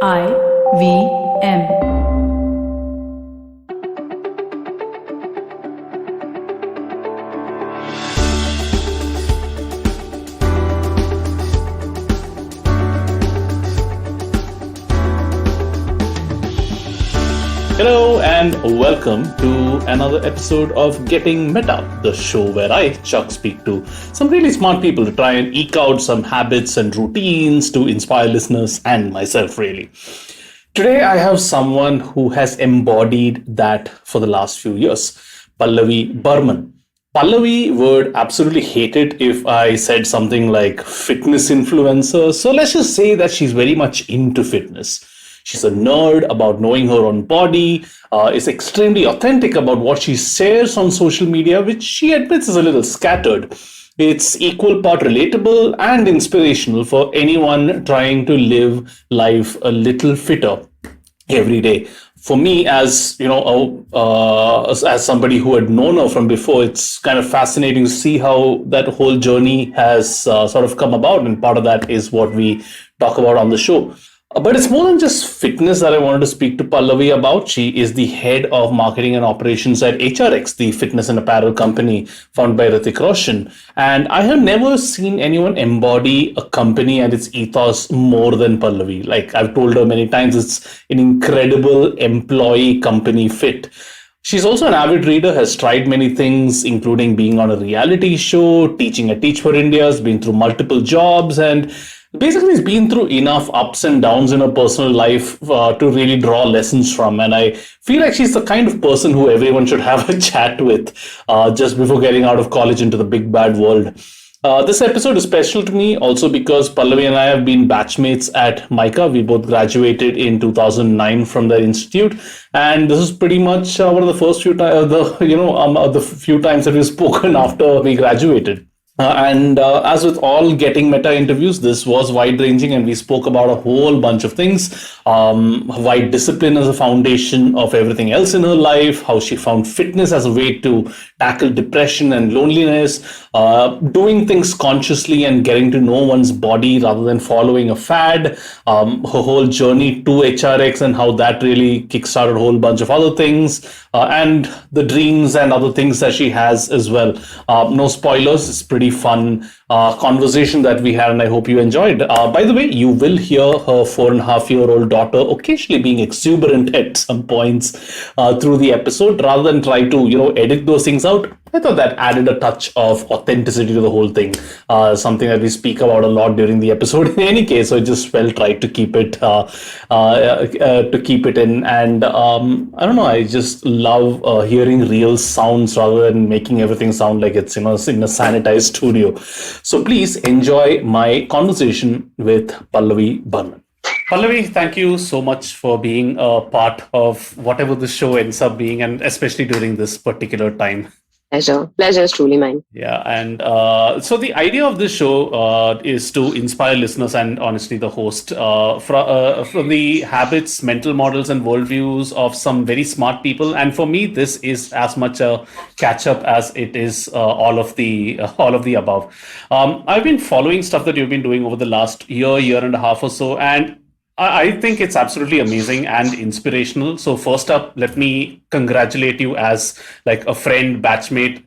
IVM. Hello and welcome to another episode of Getting Meta, the show where I, Chuck, speak to some really smart people to try and eke out some habits and routines to inspire listeners and myself, really. Today, I have someone who has embodied that for the last few years, Pallavi Barman. Pallavi would absolutely hate it if I said something like fitness influencer. So let's just say that she's very much into fitness. She's a nerd about knowing her own body, is extremely authentic about what she shares on social media, which she admits is a little scattered. It's equal part relatable and inspirational for anyone trying to live life a little fitter every day. For me, as you know, as somebody who had known her from before, it's kind of fascinating to see how that whole journey has sort of come about, and part of that is what we talk about on the show. But it's more than just fitness that I wanted to speak to Pallavi about. She is the head of marketing and operations at HRX, the fitness and apparel company founded by Hrithik Roshan. And I have never seen anyone embody a company and its ethos more than Pallavi. Like I've told her many times, it's an incredible employee company fit. She's also an avid reader, has tried many things, including being on a reality show, teaching at Teach for India, has been through multiple jobs, and basically has been through enough ups and downs in her personal life to really draw lessons from. And I feel like she's the kind of person who everyone should have a chat with just before getting out of college into the big bad world. This episode is special to me also because Pallavi and I have been batchmates at MICA. We both graduated in 2009 from their institute, and this is pretty much one of the first few times, the few times that we've spoken after we graduated. And as with all Getting Meta interviews, this was wide-ranging, and we spoke about a whole bunch of things. Why discipline as a foundation of everything else in her life, how she found fitness as a way to tackle depression and loneliness, doing things consciously and getting to know one's body rather than following a fad, her whole journey to HRX and how that really kickstarted a whole bunch of other things, and the dreams and other things that she has as well. No spoilers, it's pretty fun conversation that we had, and I hope you enjoyed. By the way, you will hear her 4.5-year-old daughter occasionally being exuberant at some points through the episode. Rather than try to edit those things out, I thought that added a touch of authenticity to the whole thing, something that we speak about a lot during the episode in any case. So I just felt right to keep it in. And I don't know, I just love hearing real sounds rather than making everything sound like it's in a sanitized studio. So please enjoy my conversation with Pallavi Barman. Pallavi, thank you so much for being a part of whatever the show ends up being, and especially during this particular time. Pleasure is truly mine. Yeah, and so the idea of this show is to inspire listeners and honestly the host from the habits, mental models, and worldviews of some very smart people. And for me, this is as much a catch up as it is all of the above. I've been following stuff that you've been doing over the last year and a half or so, and I think it's absolutely amazing and inspirational. So first up, let me congratulate you as like a friend, batchmate,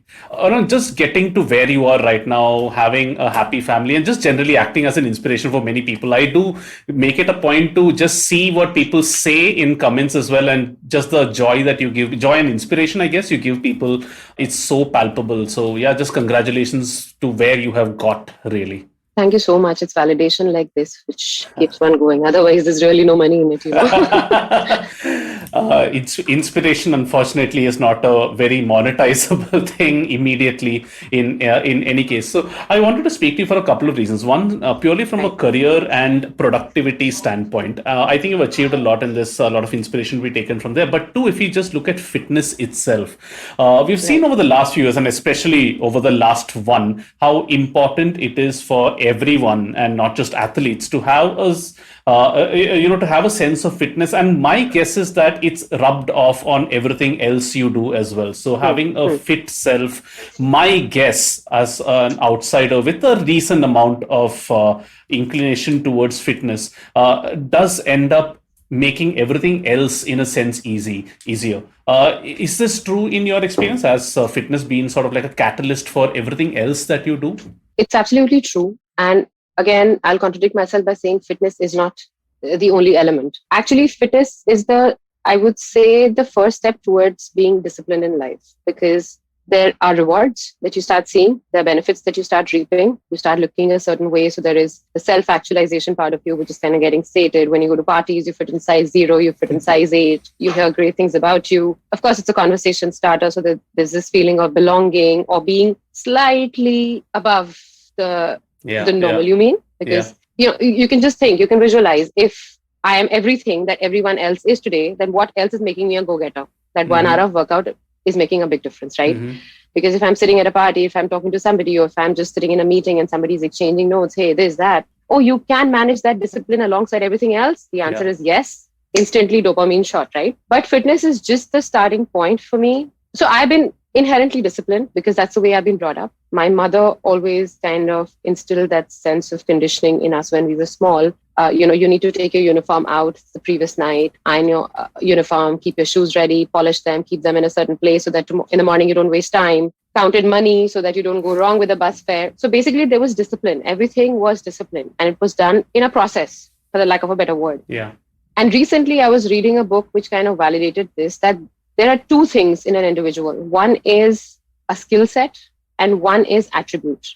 just getting to where you are right now, having a happy family, and just generally acting as an inspiration for many people. I do make it a point to just see what people say in comments as well, and just the joy that you give, joy and inspiration, I guess, you give people. It's so palpable. So yeah, just congratulations to where you have got, really. Thank you so much. It's validation like this which keeps one going. Otherwise, there's really no money in it. It's inspiration, unfortunately, is not a very monetizable thing immediately in any case. So I wanted to speak to you for a couple of reasons. One, purely from a career and productivity standpoint. I think you've achieved a lot in this, a lot of inspiration to be taken from there. But two, if you just look at fitness itself, we've seen over the last few years, and especially over the last one, how important it is for everyone and not just athletes to have us to have a sense of fitness. And my guess is that it's rubbed off on everything else you do as well. So having a fit self, my guess as an outsider with a decent amount of inclination towards fitness, does end up making everything else in a sense easier. Is this true in your experience? Has fitness been sort of like a catalyst for everything else that you do? It's absolutely true. And again, I'll contradict myself by saying fitness is not the only element. Actually, fitness is I would say, the first step towards being disciplined in life, because there are rewards that you start seeing, there are benefits that you start reaping, you start looking a certain way. So there is the self-actualization part of you, which is kind of getting sated. When you go to parties, you fit in size 0, you fit in size 8, you hear great things about you. Of course, it's a conversation starter. So there's this feeling of belonging or being slightly above the normal, you mean? Because you can just think, you can visualize, if I am everything that everyone else is today, then what else is making me a go-getter? That 1 hour of workout is making a big difference, right? Because if I'm sitting at a party, if I'm talking to somebody, or if I'm just sitting in a meeting and somebody's exchanging notes, hey, this, that, oh, you can manage that discipline alongside everything else? The answer is yes. Instantly dopamine shot, right? But fitness is just the starting point for me. So I've been inherently disciplined because that's the way I've been brought up. My mother always kind of instilled that sense of conditioning in us when we were small. You need to take your uniform out the previous night, iron your uniform, keep your shoes ready, polish them, keep them in a certain place so that in the morning you don't waste time, counted money so that you don't go wrong with the bus fare. So basically there was discipline. Everything was discipline, and it was done in a process, for the lack of a better word. Yeah. And recently I was reading a book which kind of validated this, that there are two things in an individual. One is a skill set and one is attribute.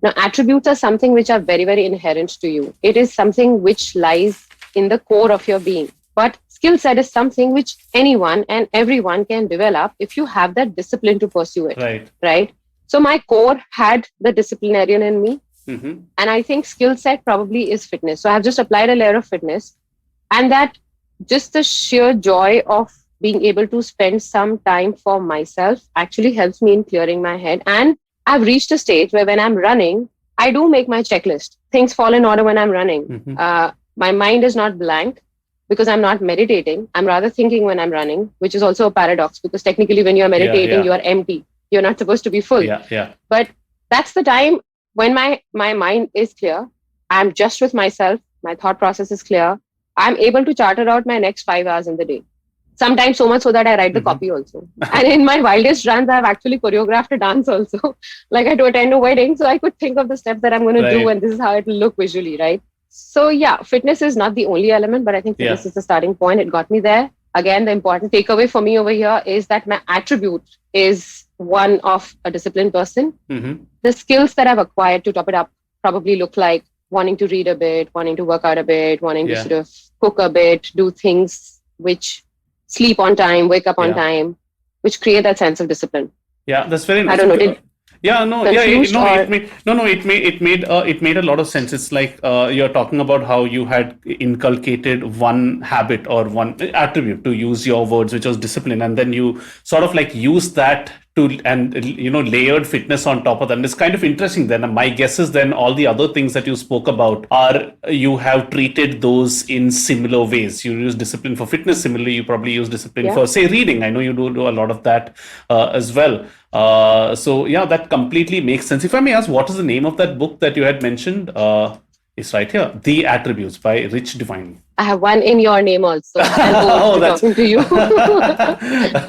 Now, attributes are something which are very, very inherent to you. It is something which lies in the core of your being. But skill set is something which anyone and everyone can develop if you have that discipline to pursue it. Right? So my core had the disciplinarian in me. And I think skill set probably is fitness. So I've just applied a layer of fitness, and that just the sheer joy of being able to spend some time for myself actually helps me in clearing my head. And I've reached a stage where when I'm running, I do make my checklist. Things fall in order when I'm running. My mind is not blank because I'm not meditating. I'm rather thinking when I'm running, which is also a paradox, because technically when you're meditating, you are empty. You're not supposed to be full. But that's the time when my mind is clear. I'm just with myself. My thought process is clear. I'm able to charter out my next 5 hours in the day. Sometimes so much so that I write the copy also. And in my wildest runs, I've actually choreographed a dance also. Like I had to attend a wedding, so I could think of the steps that I'm going to do, and this is how it will look visually, right? So yeah, fitness is not the only element, but I think fitness is the starting point. It got me there. Again, the important takeaway for me over here is that my attribute is one of a disciplined person. The skills that I've acquired to top it up probably look like wanting to read a bit, wanting to work out a bit, wanting to sort of cook a bit, do things which sleep on time, wake up on time, which create that sense of discipline. Yeah, that's very nice. I don't know. It made a lot of sense. It's like you're talking about how you had inculcated one habit or one attribute, to use your words, which was discipline, and then you sort of like used that layered fitness on top of that. And it's kind of interesting then. My guess is then all the other things that you spoke about are, you have treated those in similar ways. You use discipline for fitness. Similarly, you probably use discipline for, say, reading. I know you do a lot of that as well. That completely makes sense. If I may ask, what is the name of that book that you had mentioned? It's right here, The Attributes by Rich Divine. I have one in your name also. That's talking to you.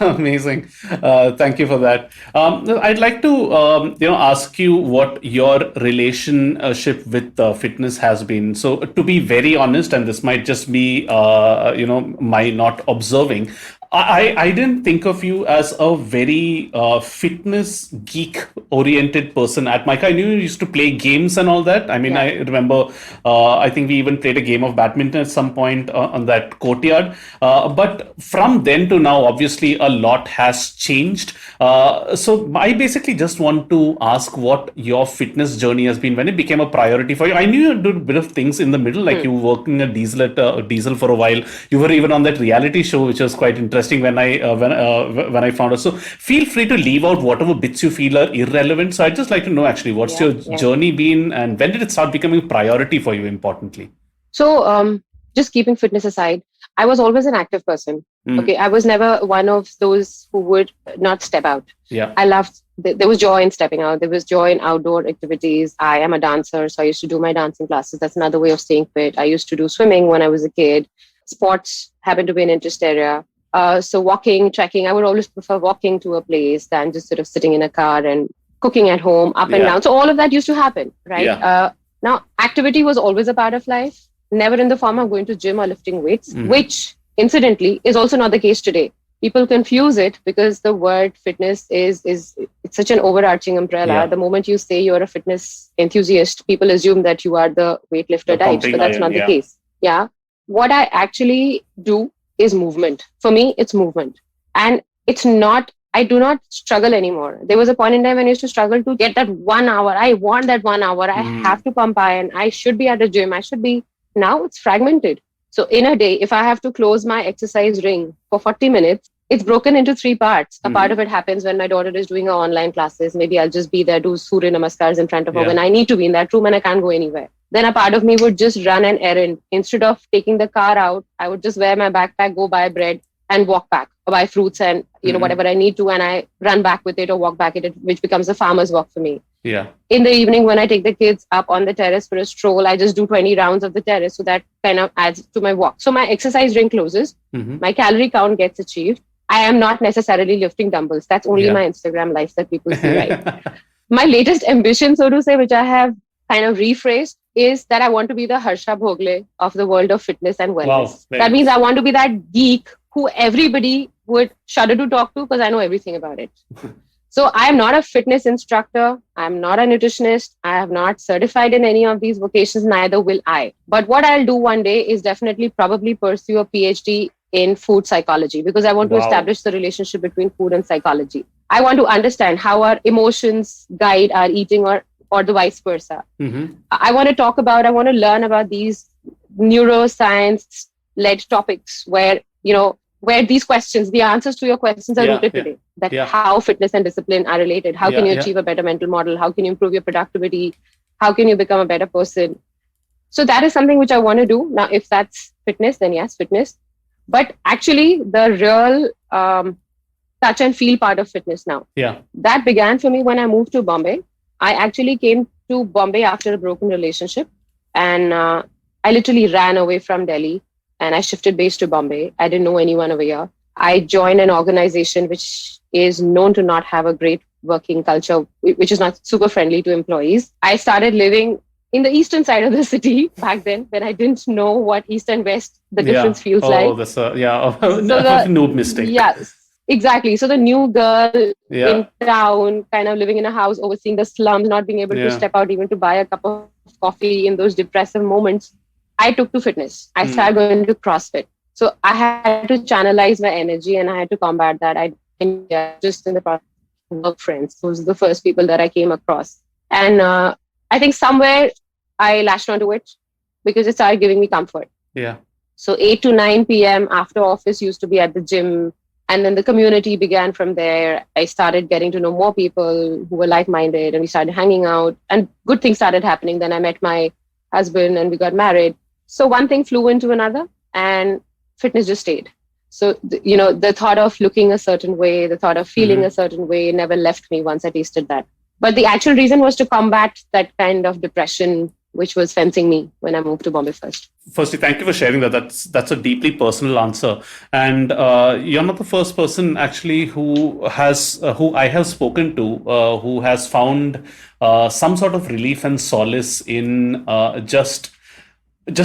Amazing. Thank you for that. I'd like to ask you what your relationship with fitness has been. So to be very honest, and this might just be my not observing, I didn't think of you as a very fitness geek oriented person at Micah. I knew you used to play games and all that. I mean, I remember, I think we even played a game of badminton at some point on that courtyard. But from then to now, obviously a lot has changed. So I basically just want to ask what your fitness journey has been, when it became a priority for you. I knew you did a bit of things in the middle, like you were working at Diesel for a while. You were even on that reality show, which was quite interesting when I found out. So feel free to leave out whatever bits you feel are irrelevant. So I'd just like to know actually what's your journey been, and when did it start becoming a priority for you, importantly? So just keeping fitness aside, I was always an active person. Okay, I was never one of those who would not step out. I loved, there was joy in stepping out. There was joy in outdoor activities. I am a dancer, so I used to do my dancing classes. That's another way of staying fit. I used to do swimming when I was a kid. sports happen to be an interest area. So walking, trekking, I would always prefer walking to a place than just sort of sitting in a car and cooking at home, up and down. So all of that used to happen, right? Yeah. Now, activity was always a part of life, never in the form of going to gym or lifting weights, which incidentally is also not the case today. People confuse it because the word fitness is it's such an overarching umbrella. Yeah. The moment you say you're a fitness enthusiast, people assume that you are the weightlifter type, but that's not the case. Yeah. What I actually do is movement. For me, it's movement. And it's not, I do not struggle anymore. There was a point in time when I used to struggle to get that 1 hour. I want that 1 hour. I have to pump iron. I should be at the gym. I should be. Now it's fragmented. So in a day, if I have to close my exercise ring for 40 minutes, it's broken into 3 parts. A part of it happens when my daughter is doing her online classes. Maybe I'll just be there, do Surya Namaskars in front of her when I need to be in that room and I can't go anywhere. Then a part of me would just run an errand. Instead of taking the car out, I would just wear my backpack, go buy bread and walk back, or buy fruits and whatever I need to, and I run back with it or walk back with it, which becomes a farmer's walk for me. Yeah. In the evening, when I take the kids up on the terrace for a stroll, I just do 20 rounds of the terrace. So that kind of adds to my walk. So my exercise ring closes. My calorie count gets achieved. I am not necessarily lifting dumbbells. That's only my Instagram life that people see, right? My latest ambition, so to say, which I have kind of rephrased, is that I want to be the Harsha Bhogle of the world of fitness and wellness. Wow, that means I want to be that geek who everybody would shudder to talk to because I know everything about it. So I am not a fitness instructor. I'm not a nutritionist. I have not certified in any of these vocations, neither will I. But what I'll do one day is definitely probably pursue a PhD in food psychology, because I want to establish the relationship between food and psychology. I want to understand how our emotions guide our eating or the vice versa. I want to learn about these neuroscience-led topics where these questions, the answers to your questions are rooted today. How fitness and discipline are related. How can you achieve a better mental model? How can you improve your productivity? How can you become a better person? So that is something which I want to do. Now, if that's fitness, then yes, fitness. But actually, the real touch and feel part of fitness now, that began for me when I moved to Bombay. I actually came to Bombay after a broken relationship, and I literally ran away from Delhi and I shifted base to Bombay. I didn't know anyone over here. I joined an organization which is known to not have a great working culture, which is not super friendly to employees. I started living in the eastern side of the city back then, when I didn't know what east and west, the difference feels like. Oh, that's a noob mistake. Yes, exactly. So the new girl in town, kind of living in a house, overseeing the slums, not being able to step out even to buy a cup of coffee in those depressive moments, I took to fitness. I started going to CrossFit. So I had to channelize my energy and I had to combat that. I just in the process of work friends. Those are the first people that I came across. And I think somewhere I latched onto it because it started giving me comfort. Yeah. So 8 to 9 p.m. after office used to be at the gym. And then the community began from there. I started getting to know more people who were like-minded and we started hanging out and good things started happening. Then I met my husband and we got married. So one thing flew into another and fitness just stayed. So, the thought of looking a certain way, the thought of feeling a certain way never left me once I tasted that. But the actual reason was to combat that kind of depression which was fencing me when I moved to Bombay first. Firstly, thank you for sharing that. That's a deeply personal answer. And you're not the first person actually who I have spoken to who has found some sort of relief and solace in just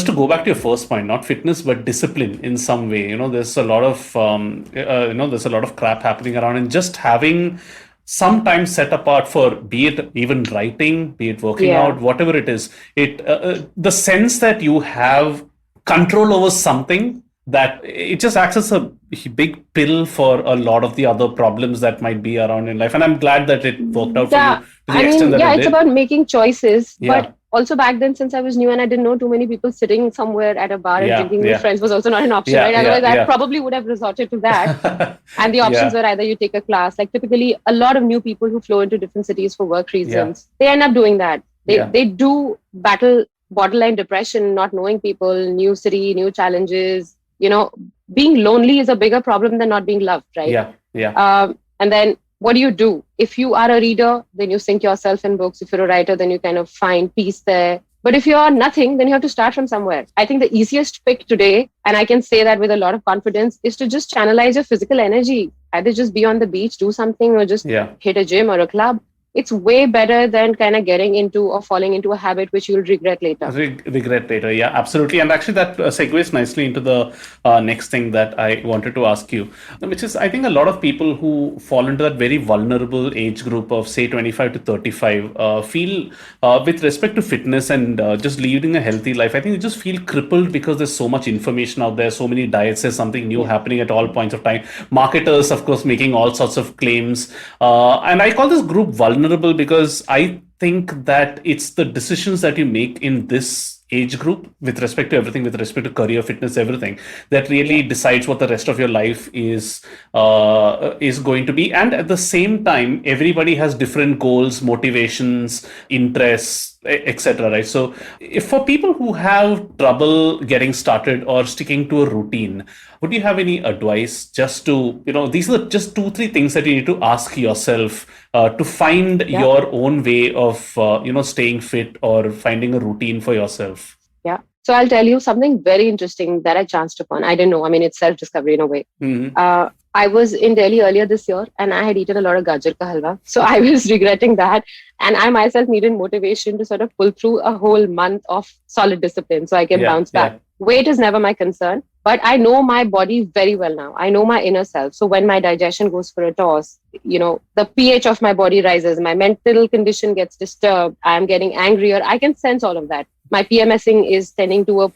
to go back to your first point, not fitness, but discipline in some way. There's a lot of there's a lot of crap happening around, and just having some time set apart for, be it even writing, be it working out, whatever it is, the sense that you have control over something, that it just acts as a big pill for a lot of the other problems that might be around in life. And I'm glad that it worked out for you to the extent that it did. It's about making choices, but also back then, since I was new and I didn't know too many people, sitting somewhere at a bar and drinking with friends was also not an option, right? Otherwise, I probably would have resorted to that. And the options were either you take a class, like typically a lot of new people who flow into different cities for work reasons, they end up doing that. They do battle borderline depression, not knowing people, new city, new challenges. Being lonely is a bigger problem than not being loved, right? And then what do? If you are a reader, then you sink yourself in books. If you're a writer, then you kind of find peace there. But if you're nothing, then you have to start from somewhere. I think the easiest pick today, and I can say that with a lot of confidence, is to just channelize your physical energy. Either just be on the beach, do something, or just Yeah. hit a gym or a club. It's way better than kind of getting into or falling into a habit which you'll regret later. Regret later. Yeah, absolutely. And actually, that segues nicely into the next thing that I wanted to ask you, which is I think a lot of people who fall into that very vulnerable age group of, say, 25 to 35, feel with respect to fitness and just leading a healthy life, I think they just feel crippled because there's so much information out there, so many diets, there's something new Yeah. happening at all points of time. Marketers, of course, making all sorts of claims. And I call this group vulnerable because I think that it's the decisions that you make in this age group with respect to everything, with respect to career, fitness, everything, that really decides what the rest of your life is going to be. And at the same time, everybody has different goals, motivations, interests, etc. Right? So, if for people who have trouble getting started or sticking to a routine, would you have any advice just to, these are just 2, 3 things that you need to ask yourself to find Yeah. your own way of, staying fit or finding a routine for yourself? Yeah. So I'll tell you something very interesting that I chanced upon. I didn't know. I mean, it's self-discovery in a way. Mm-hmm. I was in Delhi earlier this year and I had eaten a lot of gajar ka halwa. So I was regretting that. And I myself needed motivation to sort of pull through a whole month of solid discipline so I can bounce back. Weight is never my concern, but I know my body very well now. I know my inner self. So when my digestion goes for a toss, the pH of my body rises, my mental condition gets disturbed, I'm getting angrier. I can sense all of that. My PMSing is tending to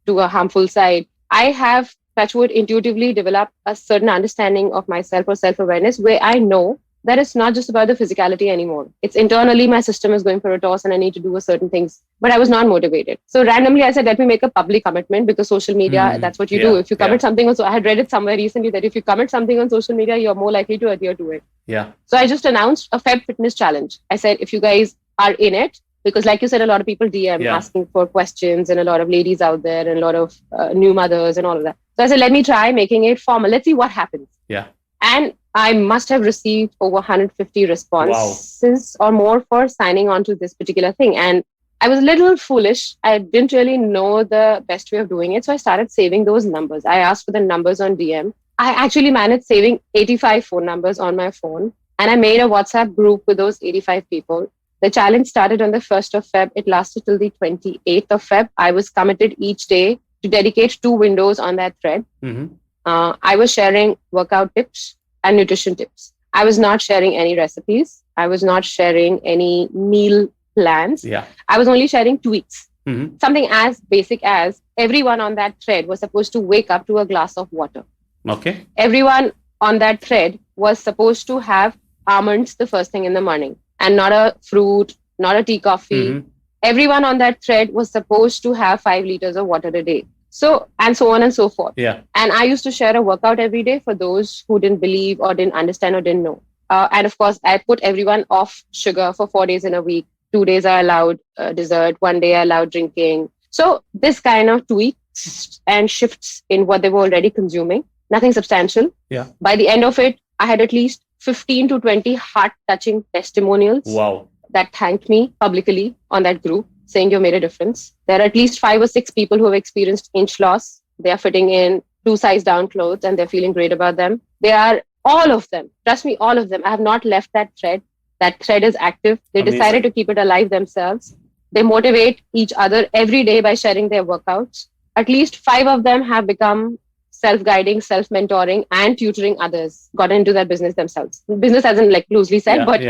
a harmful side. I have, touchwood, intuitively developed a certain understanding of myself or self-awareness where I know that it's not just about the physicality anymore. It's internally my system is going for a toss and I need to do a certain things. But I was not motivated. So randomly I said, let me make a public commitment because social media, that's what you do. If you commit something on, so I had read it somewhere recently that if you commit something on social media, you're more likely to adhere to it. Yeah. So I just announced a Feb Fitness Challenge. I said, if you guys are in it, because like you said, a lot of people DM asking for questions and a lot of ladies out there and a lot of new mothers and all of that. So I said, let me try making it formal. Let's see what happens. Yeah. And I must have received over 150 responses or more for signing on to this particular thing. And I was a little foolish. I didn't really know the best way of doing it. So I started saving those numbers. I asked for the numbers on DM. I actually managed saving 85 phone numbers on my phone. And I made a WhatsApp group with those 85 people. The challenge started on the 1st of Feb. It lasted till the 28th of Feb. I was committed each day to dedicate 2 windows on that thread. Mm-hmm. I was sharing workout tips and nutrition tips. I was not sharing any recipes. I was not sharing any meal plans. Yeah. I was only sharing tweaks. Mm-hmm. Something as basic as everyone on that thread was supposed to wake up to a glass of water. Okay. Everyone on that thread was supposed to have almonds the first thing in the morning and not a fruit, not a tea coffee. Mm-hmm. Everyone on that thread was supposed to have 5 liters of water a day. So, and so on and so forth. Yeah. And I used to share a workout every day for those who didn't believe or didn't understand or didn't know. And of course, I put everyone off sugar for 4 days in a week. 2 days I allowed dessert. 1 day I allowed drinking. So this kind of tweaks and shifts in what they were already consuming. Nothing substantial. Yeah. By the end of it, I had at least 15 to 20 heart-touching testimonials. Wow. That thanked me publicly on that group, saying you made a difference. There are at least 5 or 6 people who have experienced inch loss. They are fitting in 2 size down clothes and they're feeling great about them. They are all of them. Trust me, all of them. I have not left that thread. That thread is active. They Amazing. decided to keep it alive themselves. They motivate each other every day by sharing their workouts. At least 5 of them have become self-guiding, self-mentoring and tutoring others, got into that business themselves. Business hasn't like loosely said, but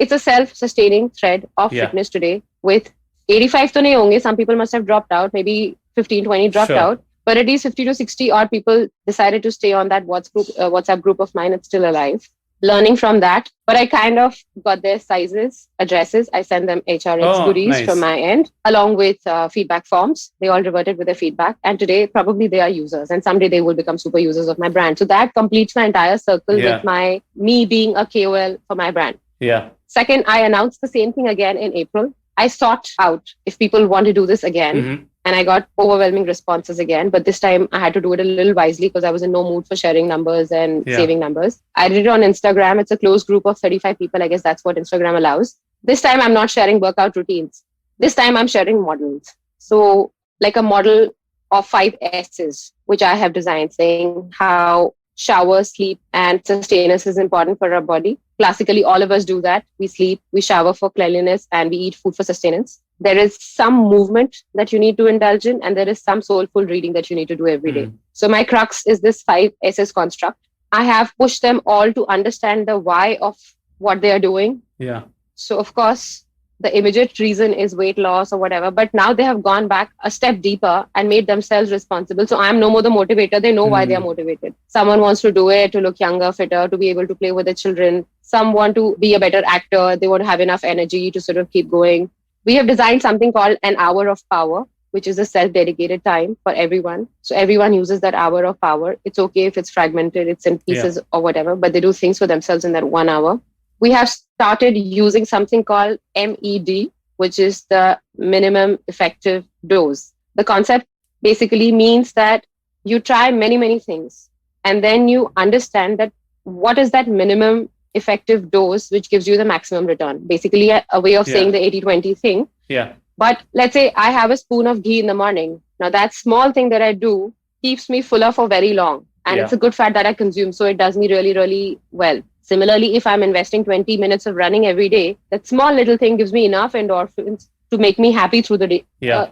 it's a self-sustaining thread of fitness today with 85 to nahi honge. Some people must have dropped out, maybe 15, 20 dropped out, but at least 50 to 60 odd people decided to stay on that WhatsApp group of mine. It's still alive. Learning from that, but I kind of got their sizes, addresses. I sent them HRX goodies from my end, along with feedback forms. They all reverted with their feedback. And today, probably they are users. And someday they will become super users of my brand. So that completes my entire circle with me being a KOL for my brand. Yeah. Second, I announced the same thing again in April. I sought out if people want to do this again. Mm-hmm. And I got overwhelming responses again. But this time I had to do it a little wisely because I was in no mood for sharing numbers and saving numbers. I did it on Instagram. It's a closed group of 35 people. I guess that's what Instagram allows. This time I'm not sharing workout routines. This time I'm sharing models. So like a model of 5 S's, which I have designed, saying how shower, sleep, and sustenance is important for our body. Classically, all of us do that. We sleep, we shower for cleanliness, and we eat food for sustenance. There is some movement that you need to indulge in, and there is some soulful reading that you need to do every day. So my crux is this 5 S's construct. I have pushed them all to understand the why of what they are doing. Yeah. So of course, the immediate reason is weight loss or whatever, but now they have gone back a step deeper and made themselves responsible. So I'm no more the motivator. They know why they are motivated. Someone wants to do it to look younger, fitter, to be able to play with their children. Some want to be a better actor. They want to have enough energy to sort of keep going. We have designed something called an hour of power, which is a self-dedicated time for everyone. So everyone uses that hour of power. It's okay if it's fragmented, it's in pieces or whatever, but they do things for themselves in that 1 hour. We have started using something called MED, which is the minimum effective dose. The concept basically means that you try many, many things, and then you understand that what is that minimum effective dose which gives you the maximum return. Basically, a way of saying the 80-20 thing. Yeah. But let's say I have a spoon of ghee in the morning. Now, that small thing that I do keeps me fuller for very long. And it's a good fat that I consume. So it does me really, really well. Similarly, if I'm investing 20 minutes of running every day, that small little thing gives me enough endorphins to make me happy through the day.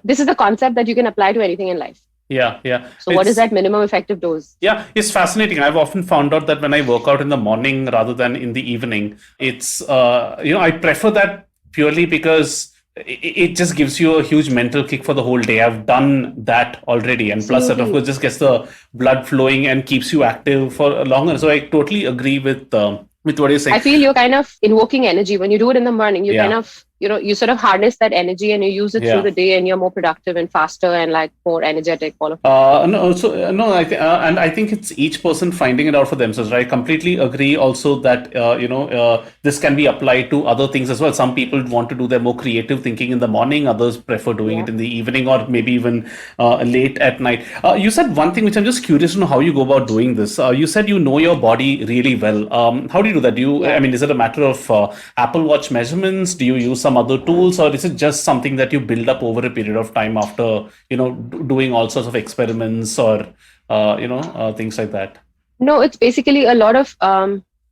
This is the concept that you can apply to anything in life. Yeah. So what is that minimum effective dose? Yeah, it's fascinating. I've often found out that when I work out in the morning rather than in the evening, it's, I prefer that purely because it just gives you a huge mental kick for the whole day. I've done that already. And plus that, of course, just gets the blood flowing and keeps you active for longer. So I totally agree with what you're saying. I feel you're kind of invoking energy. When you do it in the morning, you kind of, you sort of harness that energy and you use it through the day, and you're more productive and faster and like more energetic. All of that. I think it's each person finding it out for themselves. Right? I completely agree. Also that this can be applied to other things as well. Some people want to do their more creative thinking in the morning. Others prefer doing it in the evening or maybe even late at night. You said one thing which I'm just curious to know how you go about doing this. You said you know your body really well. How do you do that? I mean, is it a matter of Apple Watch measurements? Do you use some other tools, or is it just something that you build up over a period of time after doing all sorts of experiments or things like that? No, it's basically a lot of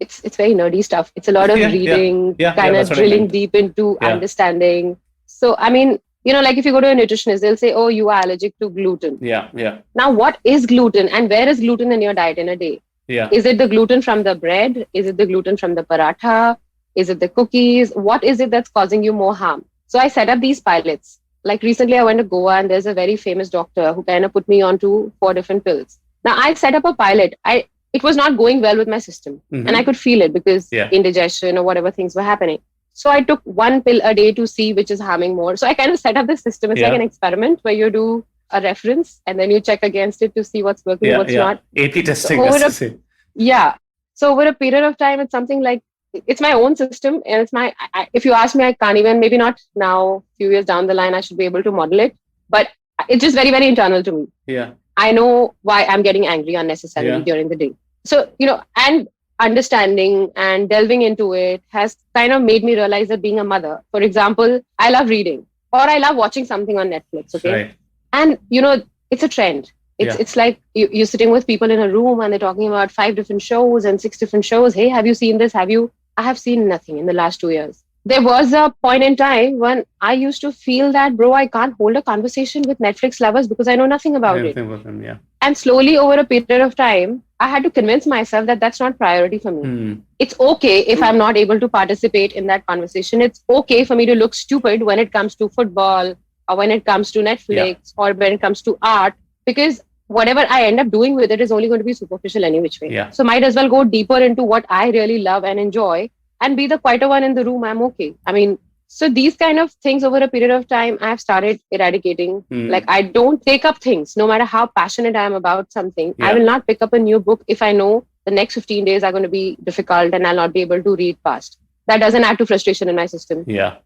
it's very nerdy stuff. It's a lot of reading, kind of drilling deep into understanding. So I mean, like if you go to a nutritionist, they'll say, oh, you are allergic to gluten. Yeah. Now, what is gluten and where is gluten in your diet in a day? Yeah. Is it the gluten from the bread? Is it the gluten from the paratha? Is it the cookies? What is it that's causing you more harm? So I set up these pilots. Like recently I went to Goa and there's a very famous doctor who kind of put me onto 4 different pills. Now I set up a pilot. It was not going well with my system and I could feel it because indigestion or whatever things were happening. So I took 1 pill a day to see which is harming more. So I kind of set up the system. It's like an experiment where you do a reference and then you check against it to see what's working, what's not. A/B testing. So over a period of time, it's something like, it's my own system and it's if you ask me, I can't even, maybe not now, few years down the line, I should be able to model it, but it's just very, very internal to me. Yeah. I know why I'm getting angry unnecessarily during the day. So, and understanding and delving into it has kind of made me realize that being a mother, for example, I love reading or I love watching something on Netflix. Okay. Right. And, it's a trend. It's like you're sitting with people in a room and they're talking about 5 different shows and 6 different shows. Hey, have you seen this? I have seen nothing in the last 2 years. There was a point in time when I used to feel that, bro, I can't hold a conversation with Netflix lovers because I know nothing about it. And slowly over a period of time, I had to convince myself that that's not priority for me. It's okay if I'm not able to participate in that conversation. It's okay for me to look stupid when it comes to football or when it comes to Netflix or when it comes to art, because whatever I end up doing with it is only going to be superficial any which way. Yeah. So might as well go deeper into what I really love and enjoy and be the quieter one in the room. I'm okay. I mean, so these kind of things over a period of time, I've started eradicating. Like I don't take up things, no matter how passionate I am about something. I will not pick up a new book if I know the next 15 days are going to be difficult and I'll not be able to read fast. That doesn't add to frustration in my system. Yeah.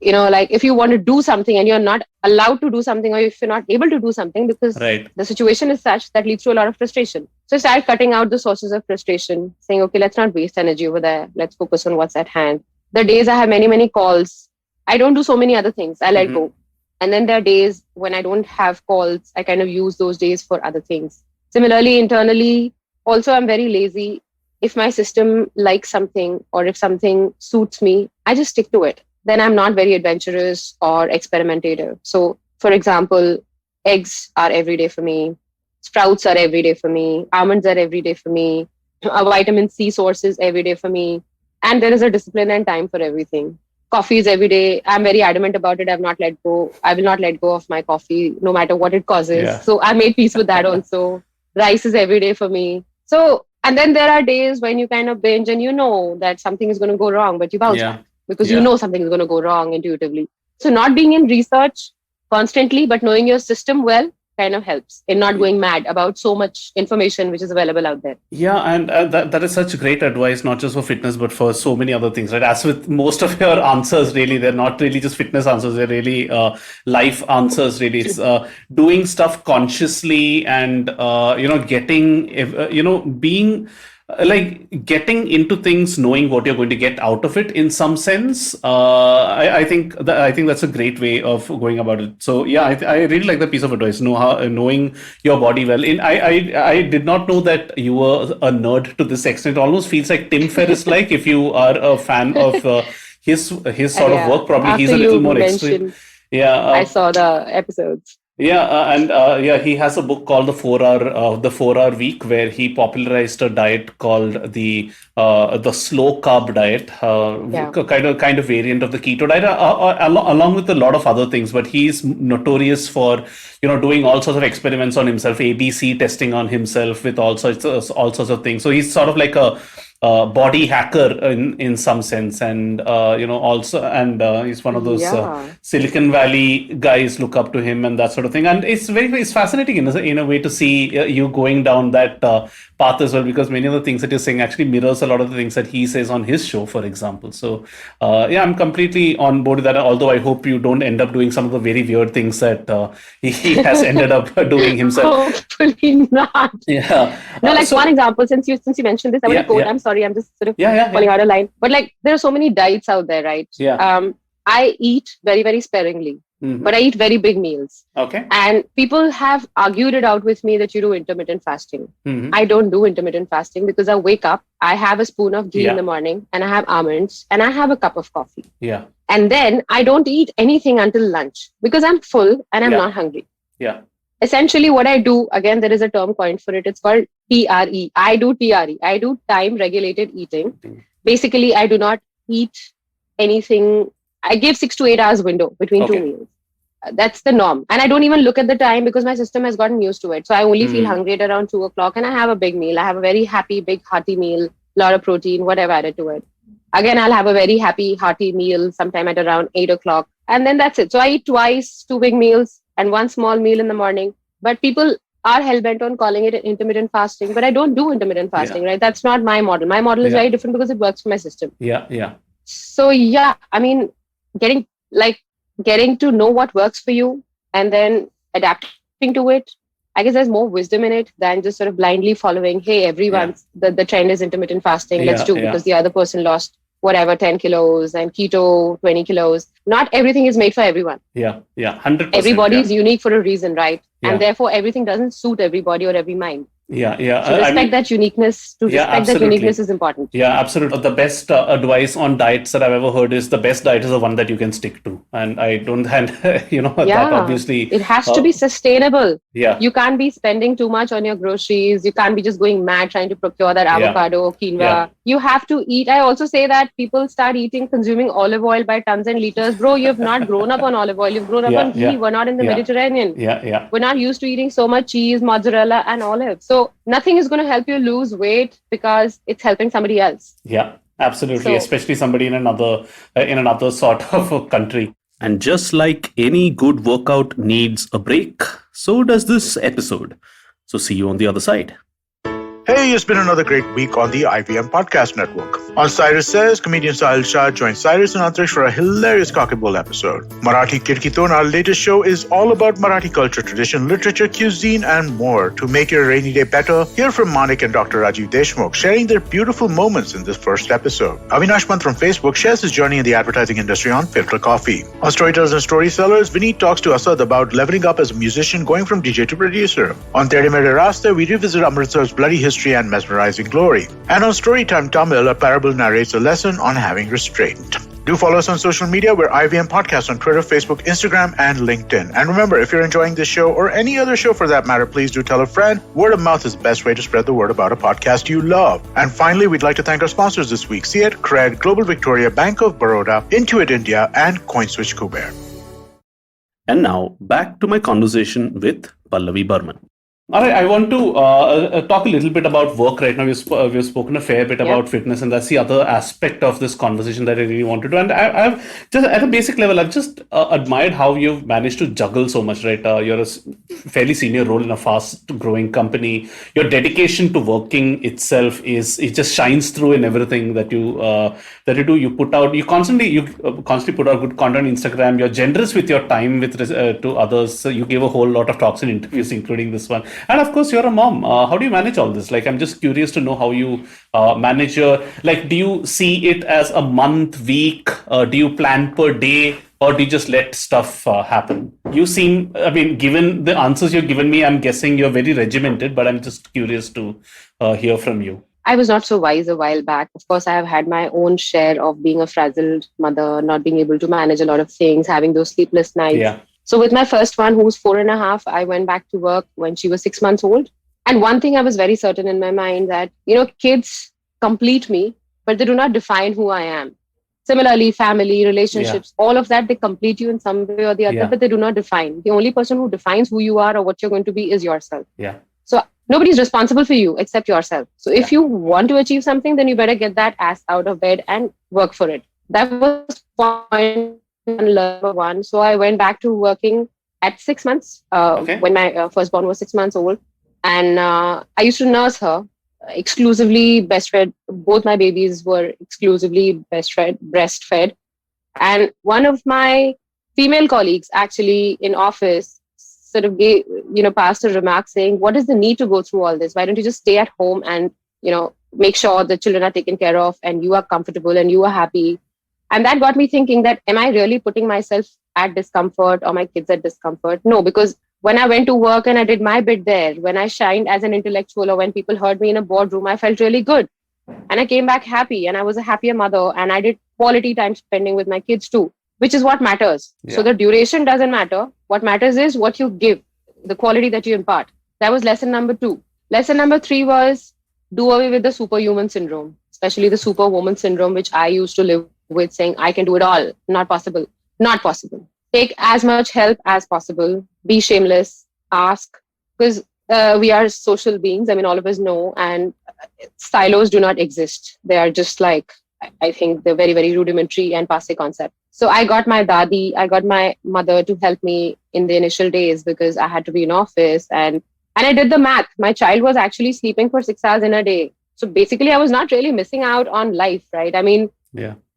Like if you want to do something and you're not allowed to do something, or if you're not able to do something because the situation is such that leads to a lot of frustration. So I started cutting out the sources of frustration, saying, okay, let's not waste energy over there. Let's focus on what's at hand. The days I have many, many calls I don't do so many other things. I let Mhm. go. And then there are days when I don't have calls. I kind of use those days for other things. Similarly, internally, also, I'm very lazy. If my system likes something or if something suits me, I just stick to it. Then I'm not very adventurous or experimentative. So, for example, eggs are every day for me. Sprouts are every day for me. Almonds are every day for me. A vitamin C source is every day for me. And there is a discipline and time for everything. Coffee is every day. I'm very adamant about it. I've not let go. I will not let go of my coffee, no matter what it causes. Yeah. So I made peace with that also. Rice is every day for me. So, and then there are days when you kind of binge and you know that something is going to go wrong, but you bounce Yeah. back because you Yeah. know something is going to go wrong intuitively. So, not being in research constantly, but knowing your system well kind of helps in not going mad about so much information which is available out there. Yeah, and that is such great advice, not just for fitness, but for so many other things, right? As with most of your answers, really, they're not really just fitness answers, they're really life answers, really. It's doing stuff consciously and, getting, being like getting into things, knowing what you're going to get out of it in some sense. I think that's a great way of going about it. So yeah, I really like that piece of advice. Knowing your body well. I did not know that you were a nerd to this extent. It almost feels like Tim Ferriss. Like if you are a fan of his sort of Yeah, work, probably he's after a little you more extreme. mentioned, Yeah, I saw the episodes. yeah, and he has a book called the 4 Hour Week, where he popularized a diet called the slow carb diet, Yeah. kind of variant of the keto diet, along with a lot of other things. But he's notorious for doing all sorts of experiments on himself, ABC testing on himself with all sorts of things. So he's sort of like a body hacker in some sense, and also, and he's one of those Yeah. Silicon Valley guys look up to him and that sort of thing. And it's fascinating in a way to see you going down that path as well, because many of the things that you're saying actually mirrors a lot of the things that he says on his show, for example. So yeah, I'm completely on board with that. Although I hope you don't end up doing some of the very weird things that he has ended up doing himself. Hopefully not. Yeah. No, like one So example, since you mentioned this, I want to yeah, quote. yeah, I'm sorry, I'm just sort of yeah, yeah, pulling yeah, out a line. But like there are so many diets out there, right? yeah. I eat very, very sparingly, but I Hmm. eat very big meals. Okay. And people have argued it out with me that you do intermittent fasting. Hmm. I don't do intermittent fasting because I wake up, I have a spoon of ghee in the Yeah, morning, and I have almonds, and I have a cup of coffee. yeah, And then I don't eat anything until lunch because I'm full and I'm yeah, not hungry. yeah. Essentially, what I do, again, there is a term coined for it. It's called TRE. I do TRE. I do time regulated eating. Basically, I do not eat anything. I give 6 to 8 hours window between two Okay. meals. That's the norm. And I don't even look at the time because my system has gotten used to it. So I only feel Mm. hungry at around 2 o'clock and I have a big meal. I have a very happy, big, hearty meal, lot of protein, whatever added to it. Again, I'll have a very happy, hearty meal sometime at around 8 o'clock. And then that's it. So I eat twice, two big meals and one small meal in the morning. But people are hell bent on calling it intermittent fasting, but I don't do intermittent Yeah, fasting, right? That's not my model. My model is yeah, very different because it works for my system. yeah, yeah, So yeah, I mean, getting like getting to know what works for you and then adapting to it. I guess there's more wisdom in it than just sort of blindly following, hey, yeah, everyone's the trend is intermittent fasting, let's yeah, do yeah, because the other person lost whatever 10 kilos and keto 20 kilos. Not everything is made for everyone. yeah, yeah, 100%. Everybody Yeah, is unique for a reason, right? And yeah, therefore everything doesn't suit everybody or every mind. yeah, yeah. So I respect mean, that uniqueness. To yeah, respect that uniqueness absolutely. is important. Yeah, absolutely. The best advice on diets that I've ever heard is the best diet is the one that you can stick to. And I don't, and that Yeah, obviously, it has to uh, be sustainable. yeah, You can't be spending too much on your groceries. You can't be just going mad trying to procure that yeah, avocado or yeah, quinoa. You have to eat. I also say that people start consuming olive oil by tons and liters. Bro, you have not grown up on olive oil. You've grown up on yeah, ghee. yeah, We're not in the yeah, Mediterranean. yeah, yeah, We're not used to eating so much cheese, mozzarella, and olive. So nothing is going to help you lose weight because it's helping somebody else. yeah, absolutely. So Especially somebody in another sort of a country. And just like any good workout needs a break, so does this episode. So see you on the other side. Hey, it's been another great week on the IVM Podcast Network. On Cyrus Says, comedian Sahil Shah joins Cyrus and Antrish for a hilarious Cock and Bull episode. Marathi Kirkiton, our latest show, is all about Marathi culture, tradition, literature, cuisine, and more. To make your rainy day better, hear from Manik and Dr. Rajiv Deshmukh sharing their beautiful moments in this first episode. Avinash Pant from Facebook shares his journey in the advertising industry on Filter Coffee. On Storytellers and Storysellers, Vineet talks to Asad about leveling up as a musician, going from DJ to producer. On Tere Mere Raste, we revisit Amritsar's bloody history and mesmerizing glory. And on Storytime Tamil, a parable narrates a lesson on having restraint. Do follow us on social media. We're IVM Podcast on Twitter, Facebook, Instagram, and LinkedIn. And remember, if you're enjoying this show or any other show for that matter, please do tell a friend. Word of mouth is the best way to spread the word about a podcast you love. And finally, we'd like to thank our sponsors this week: Seat, Cred, Global Victoria, Bank of Baroda, Intuit India, and CoinSwitch Kuber. And now back to my conversation with Pallavi Barman. All right, I want to talk a little bit about work right now. We've spoken a fair bit about fitness, and that's the other aspect of this conversation that I really want to do. And I've just, at a basic level, I've just admired how you've managed to juggle so much, right? You're a fairly senior role in a fast-growing company. Your dedication to working itself it just shines through in everything that you do. You constantly put out good content on Instagram. You're generous with your time to others. So you gave a whole lot of talks and interviews, including this one. And of course, you're a mom. How do you manage all this? Like, I'm just curious to know how you manage do you see it as a month, week? Do you plan per day? Or do you just let stuff happen? You seem, given the answers you've given me, I'm guessing you're very regimented, but I'm just curious to hear from you. I was not so wise a while back. Of course, I have had my own share of being a frazzled mother, not being able to manage a lot of things, having those sleepless nights. Yeah. So with my first one, who was 4.5, I went back to work when she was 6 months old. And one thing I was very certain in my mind that, kids complete me, but they do not define who I am. Similarly, family, relationships, all of that, they complete you in some way or the other, but they do not define. The only person who defines who you are or what you're going to be is yourself. Yeah. So nobody's responsible for you except yourself. So if you want to achieve something, then you better get that ass out of bed and work for it. That was point number one. So I went back to working at 6 months when my firstborn was 6 months old. And I used to nurse her, exclusively breastfed. Both my babies were exclusively breastfed. And one of my female colleagues actually in office sort of gave, passed a remark saying, what is the need to go through all this? Why don't you just stay at home and, make sure the children are taken care of and you are comfortable and you are happy? And that got me thinking that, am I really putting myself at discomfort or my kids at discomfort? No, because when I went to work and I did my bit there, when I shined as an intellectual or when people heard me in a boardroom, I felt really good. And I came back happy and I was a happier mother and I did quality time spending with my kids too, which is what matters. Yeah. So the duration doesn't matter. What matters is what you give, the quality that you impart. That was lesson number 2. Lesson number 3 was do away with the superhuman syndrome, especially the superwoman syndrome, which I used to live with, saying I can do it all. Not possible. Not possible. Take as much help as possible. Be shameless. Ask. Because we are social beings. All of us know. And silos do not exist. They are just like, I think, they're very, very rudimentary and passe concept. So I got my dadi, I got my mother to help me in the initial days because I had to be in office. And I did the math. My child was actually sleeping for 6 hours in a day. So basically, I was not really missing out on life, right?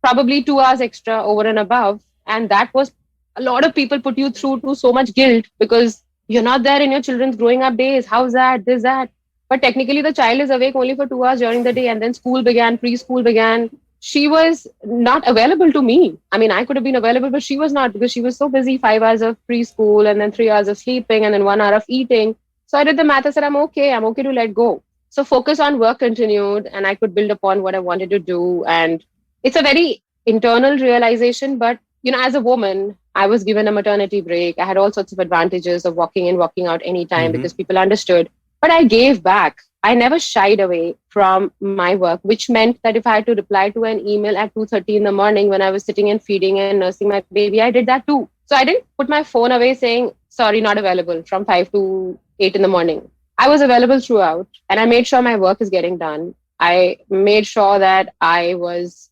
Probably 2 hours extra over and above. And that was a lot of people put you through to so much guilt because you're not there in your children's growing up days. How's that? This, that. But technically, the child is awake only for 2 hours during the day. And then school began, preschool began. She was not available to me. I could have been available, but she was not because she was so busy. 5 hours of preschool and then 3 hours of sleeping and then 1 hour of eating. So I did the math. I said, I'm okay to let go. So focus on work continued and I could build upon what I wanted to do. And it's a very internal realization. But, as a woman, I was given a maternity break. I had all sorts of advantages of walking in, walking out anytime because people understood. But I gave back. I never shied away from my work, which meant that if I had to reply to an email at 2:30 in the morning when I was sitting and feeding and nursing my baby, I did that too. So I didn't put my phone away saying, sorry, not available from 5 to 8 in the morning. I was available throughout and I made sure my work is getting done. I made sure that I was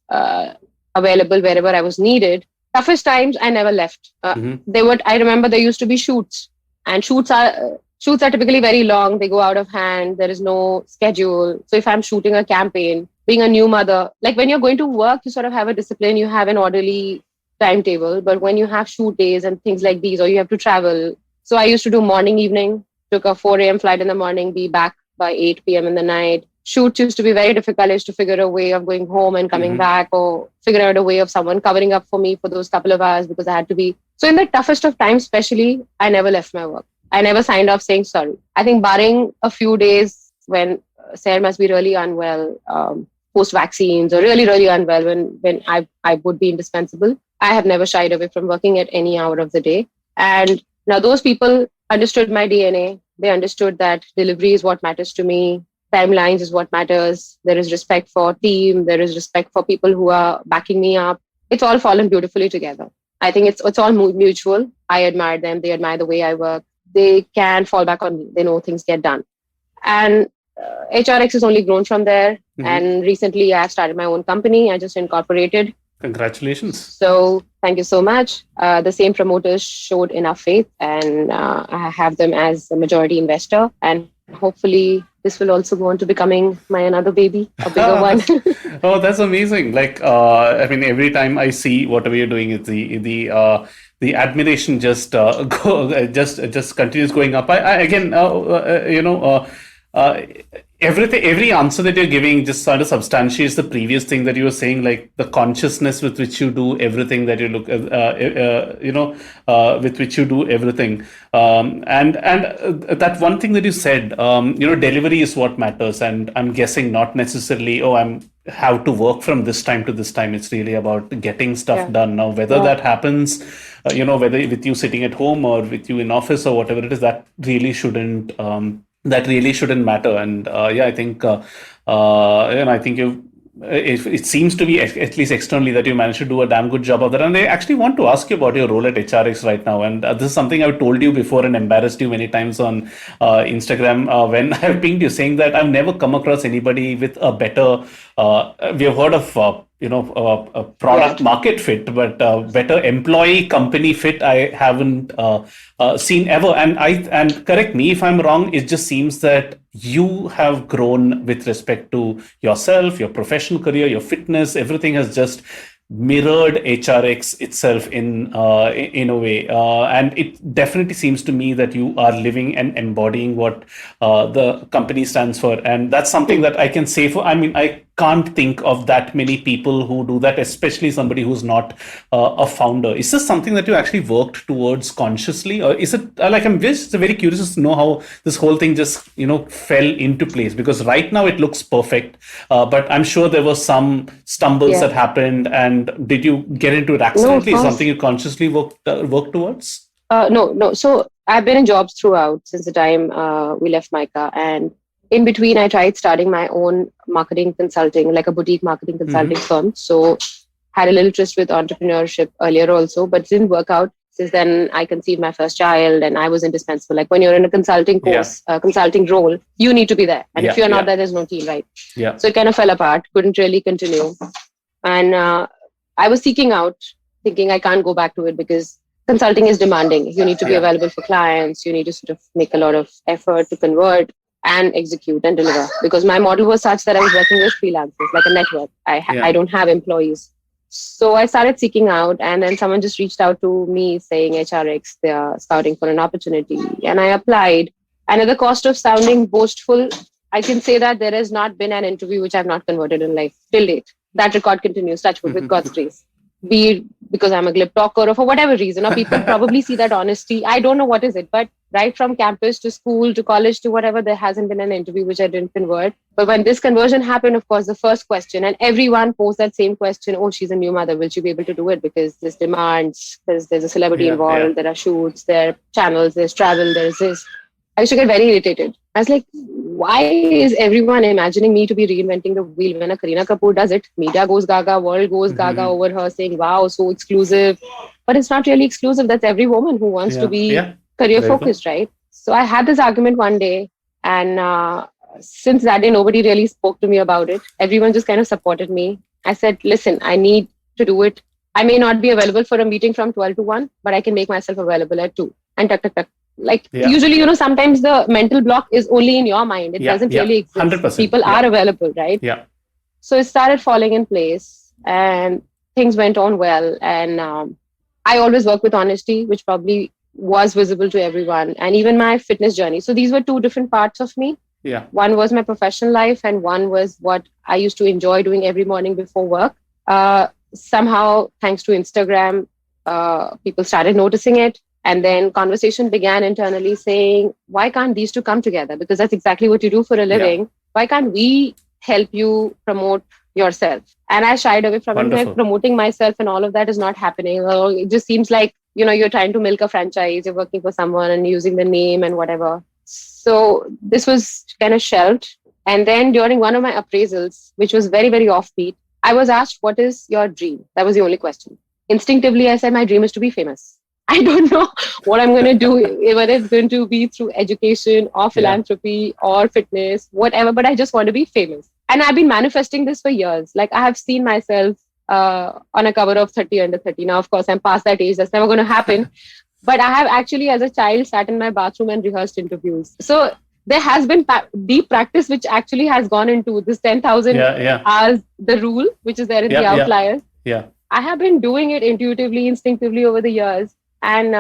available wherever I was needed. Toughest times, I never left. I remember there used to be shoots and shoots shoots are typically very long. They go out of hand. There is no schedule. So if I'm shooting a campaign, being a new mother, like when you're going to work, you sort of have a discipline, you have an orderly timetable. But when you have shoot days and things like these, or you have to travel. So I used to do morning, evening, took a 4 a.m. flight in the morning, be back by 8 p.m. in the night. Shoots used to be very difficult. I used to figure a way of going home and coming back, or figure out a way of someone covering up for me for those couple of hours because I had to be. So in the toughest of times, especially, I never left my work. I never signed off saying sorry. I think barring a few days when Sarah must be really unwell, post-vaccines, or really, really unwell when I would be indispensable, I have never shied away from working at any hour of the day. And now those people understood my DNA. They understood that delivery is what matters to me. Timelines is what matters. There is respect for team. There is respect for people who are backing me up. It's all fallen beautifully together. I think it's all mutual. I admire them. They admire the way I work. They can fall back on me. They know things get done. And HRX has only grown from there. And recently I started my own company. I just incorporated. Congratulations. So thank you so much. The same promoters showed enough faith, and I have them as a majority investor. And hopefully this will also go on to becoming my another baby, a bigger one. Oh, that's amazing. Like, I mean, every time I see whatever you're doing, it's the admiration just just continues going up. I again, every answer that you're giving just sort of substantiates the previous thing that you were saying, like the consciousness with which you do everything that you look, with which you do everything. And that one thing that you said, delivery is what matters. And I'm guessing not necessarily, I'm have to work from this time to this time. It's really about getting stuff done. Now, whether that happens, whether with you sitting at home or with you in office or whatever it is, that really shouldn't matter. And I think I think it seems to be, at least externally, that you managed to do a damn good job of that. And I actually want to ask you about your role at HRX right now. And this is something I've told you before and embarrassed you many times on Instagram when I've pinged you, saying that I've never come across anybody with a better, we have heard of a product market fit, but better employee company fit I haven't seen ever. And correct me if I'm wrong, it just seems that you have grown with respect to yourself, your professional career, your fitness. Everything has just mirrored HRX itself in a way, and it definitely seems to me that you are living and embodying what the company stands for. And that's something that I can say for, I can't think of that many people who do that, especially somebody who's not a founder. Is this something that you actually worked towards consciously, or is it I'm just very curious to know how this whole thing just fell into place? Because right now it looks perfect, but I'm sure there were some stumbles that happened. And did you get into it accidentally? No, something you consciously worked towards? No. So I've been in jobs throughout since the time we left Mica, and in between, I tried starting my own marketing consulting, like a boutique marketing consulting firm. So had a little interest with entrepreneurship earlier also, but didn't work out. Since then, I conceived my first child and I was indispensable. Like when you're in a consulting course, consulting role, you need to be there. And if you're not there, there's no team, right? Yeah. So it kind of fell apart, couldn't really continue. And I was seeking out, thinking I can't go back to it because consulting is demanding. You need to be available for clients. You need to sort of make a lot of effort to convert and execute and deliver, because my model was such that I was working with freelancers, like a network. I don't have employees. So I started seeking out, and then someone just reached out to me saying HRX, they are scouting for an opportunity. And I applied. And at the cost of sounding boastful, I can say that there has not been an interview which I've not converted in life till date. That record continues, touch wood, with God's grace. Be it because I'm a glib talker or for whatever reason, or people probably see that honesty. I don't know what is it, but right from campus to school to college to whatever, there hasn't been an interview which I didn't convert. But when this conversion happened, of course, the first question, and everyone posed that same question, oh, she's a new mother, will she be able to do it? Because there's demands, there's a celebrity involved, there are shoots, there are channels, there's travel, there's this. I used to get very irritated. I was like, why is everyone imagining me to be reinventing the wheel when a Kareena Kapoor does it? Media goes gaga, world goes gaga over her, saying, wow, so exclusive. But it's not really exclusive. That's every woman who wants to be career focused, right? So I had this argument one day, and since that day, nobody really spoke to me about it. Everyone just kind of supported me. I said, listen, I need to do it. I may not be available for a meeting from 12 to 1, but I can make myself available at 2. And tuck. Like Yeah. usually, sometimes the mental block is only in your mind. It doesn't really exist. 100%. People are available, right? Yeah. So it started falling in place and things went on well. And I always work with honesty, which probably was visible to everyone, and even my fitness journey. So these were two different parts of me. Yeah. One was my professional life, and one was what I used to enjoy doing every morning before work. Somehow, thanks to Instagram, people started noticing it. And then conversation began internally saying, why can't these two come together? Because that's exactly what you do for a living. Yeah. Why can't we help you promote yourself? And I shied away from it. Like, promoting myself and all of that is not happening. It just seems like, you're trying to milk a franchise, you're working for someone and using the name and whatever. So this was kind of shelved. And then during one of my appraisals, which was very, very offbeat, I was asked, what is your dream? That was the only question. Instinctively, I said, my dream is to be famous. I don't know what I'm going to do, whether it's going to be through education or philanthropy or fitness, whatever, but I just want to be famous. And I've been manifesting this for years. Like, I have seen myself on a cover of 30 Under 30. Now, of course, I'm past that age. That's never going to happen. But I have actually, as a child, sat in my bathroom and rehearsed interviews. So there has been deep practice, which actually has gone into this 10,000 hours, the rule, which is there in the outliers. Yeah. I have been doing it intuitively, instinctively over the years. And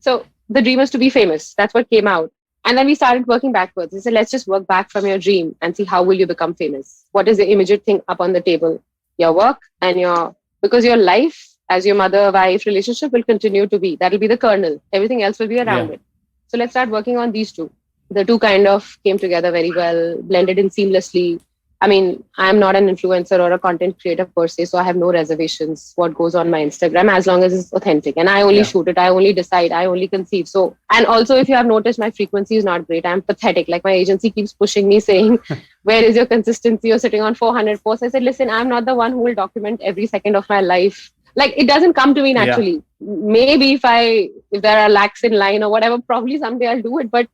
so the dream is to be famous. That's what came out. And then we started working backwards. We said, let's just work back from your dream and see how will you become famous? What is the immediate thing up on the table? Your work and because your life as your mother-wife relationship will continue to be. That'll be the kernel. Everything else will be around it. So let's start working on these two. The two kind of came together very well, blended in seamlessly. I mean, I'm not an influencer or a content creator per se, so I have no reservations what goes on my Instagram as long as it's authentic. And I only shoot it, I only decide, I only conceive. So, and also if you have noticed, my frequency is not great. I'm pathetic. Like, my agency keeps pushing me saying, where is your consistency? You're sitting on 400 posts. I said, listen, I'm not the one who will document every second of my life. Like, it doesn't come to me naturally. Maybe if there are lakhs in line or whatever, probably someday I'll do it. But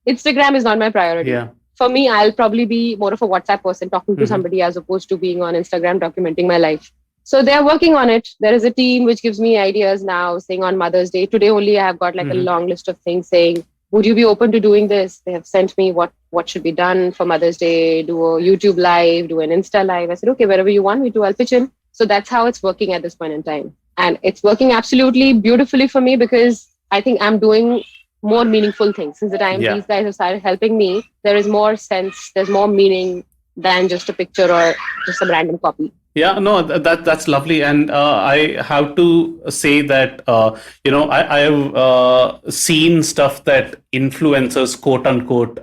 Instagram is not my priority. Yeah. For me, I'll probably be more of a WhatsApp person talking to somebody as opposed to being on Instagram documenting my life. So they're working on it. There is a team which gives me ideas now, saying on Mother's Day. Today only I have got like a long list of things saying, would you be open to doing this? They have sent me what should be done for Mother's Day, do a YouTube live, do an Insta live. I said, okay, wherever you want me to, I'll pitch in. So that's how it's working at this point in time. And it's working absolutely beautifully for me because I think I'm doing more meaningful things. Since the time these guys have started helping me, there is more sense, there's more meaning than just a picture or just some random copy. Yeah, no, that's lovely. And I have to say that, I have seen stuff that influencers, quote unquote,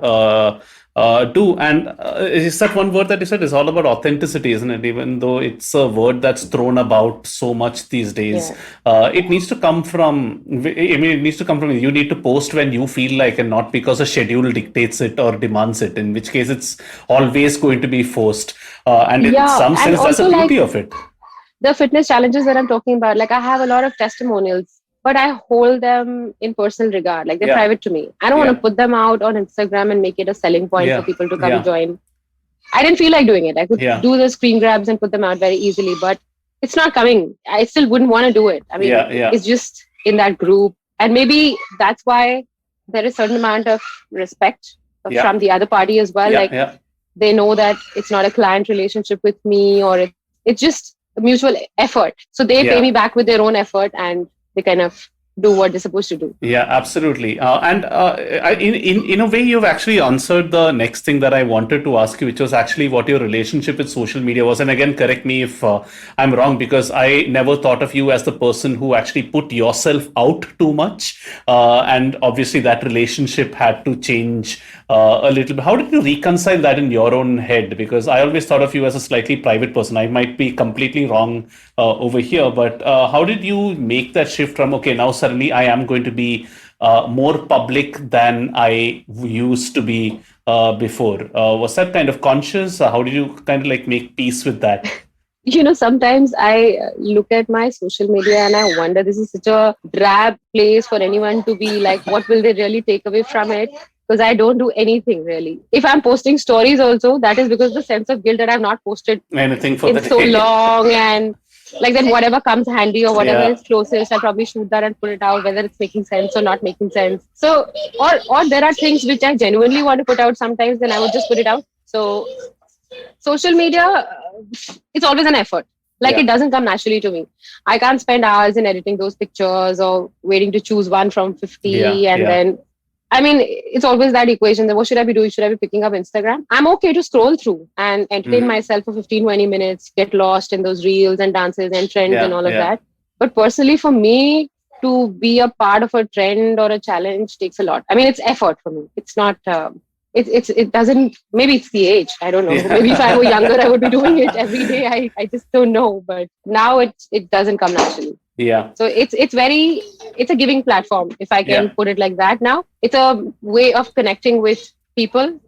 do. And is that one word that you said is all about authenticity, isn't it? Even though it's a word that's thrown about so much these days, it needs to come from, it needs to come from, you need to post when you feel like and not because a schedule dictates it or demands it, in which case it's always going to be forced. And in some sense, that's the beauty of it. The fitness challenges that I'm talking about, like I have a lot of testimonials, but I hold them in personal regard. Like they're private to me. I don't want to put them out on Instagram and make it a selling point for people to come join. I didn't feel like doing it. I could do the screen grabs and put them out very easily, but it's not coming. I still wouldn't want to do it. I mean, it's just in that group. And maybe that's why there is a certain amount of respect from the other party as well. They know that it's not a client relationship with me, or it's just a mutual effort. So they pay me back with their own effort and they kind of do what they're supposed to do. Yeah, absolutely. And in a way, you've actually answered the next thing that I wanted to ask you, which was actually what your relationship with social media was. And again, correct me if I'm wrong, because I never thought of you as the person who actually put yourself out too much. And obviously that relationship had to change a little bit. How did you reconcile that in your own head? Because I always thought of you as a slightly private person. I might be completely wrong over here, but how did you make that shift from, okay, now suddenly I am going to be more public than I used to be before? Was that kind of conscious? How did you kind of like make peace with that? Sometimes I look at my social media and I wonder, this is such a drab place for anyone to be like, what will they really take away from it? Because I don't do anything really. If I'm posting stories also, that is because the sense of guilt that I've not posted anything for in so long, and Like then whatever comes handy or whatever Yeah. is closest, I'll probably shoot that and put it out, whether it's making sense or not making sense. So, or there are things which I genuinely want to put out sometimes, then I would just put it out. So social media, it's always an effort. Like Yeah. it doesn't come naturally to me. I can't spend hours in editing those pictures or waiting to choose one from 50. Yeah. And Yeah. then, I mean, it's always that equation that what should I be doing? Should I be picking up Instagram? I'm okay to scroll through and entertain myself for 15, 20 minutes, get lost in those reels and dances and trends and Yeah. all of Yeah. that. But personally, for me, to be a part of a trend or a challenge takes a lot. I mean, it's effort for me. It's not. It doesn't. Maybe it's the age. I don't know. Yeah. Maybe if I were younger, I would be doing it every day. I just don't know. But now it doesn't come naturally. Yeah. So it's a giving platform, if I can put it like that. Now it's a way of connecting with people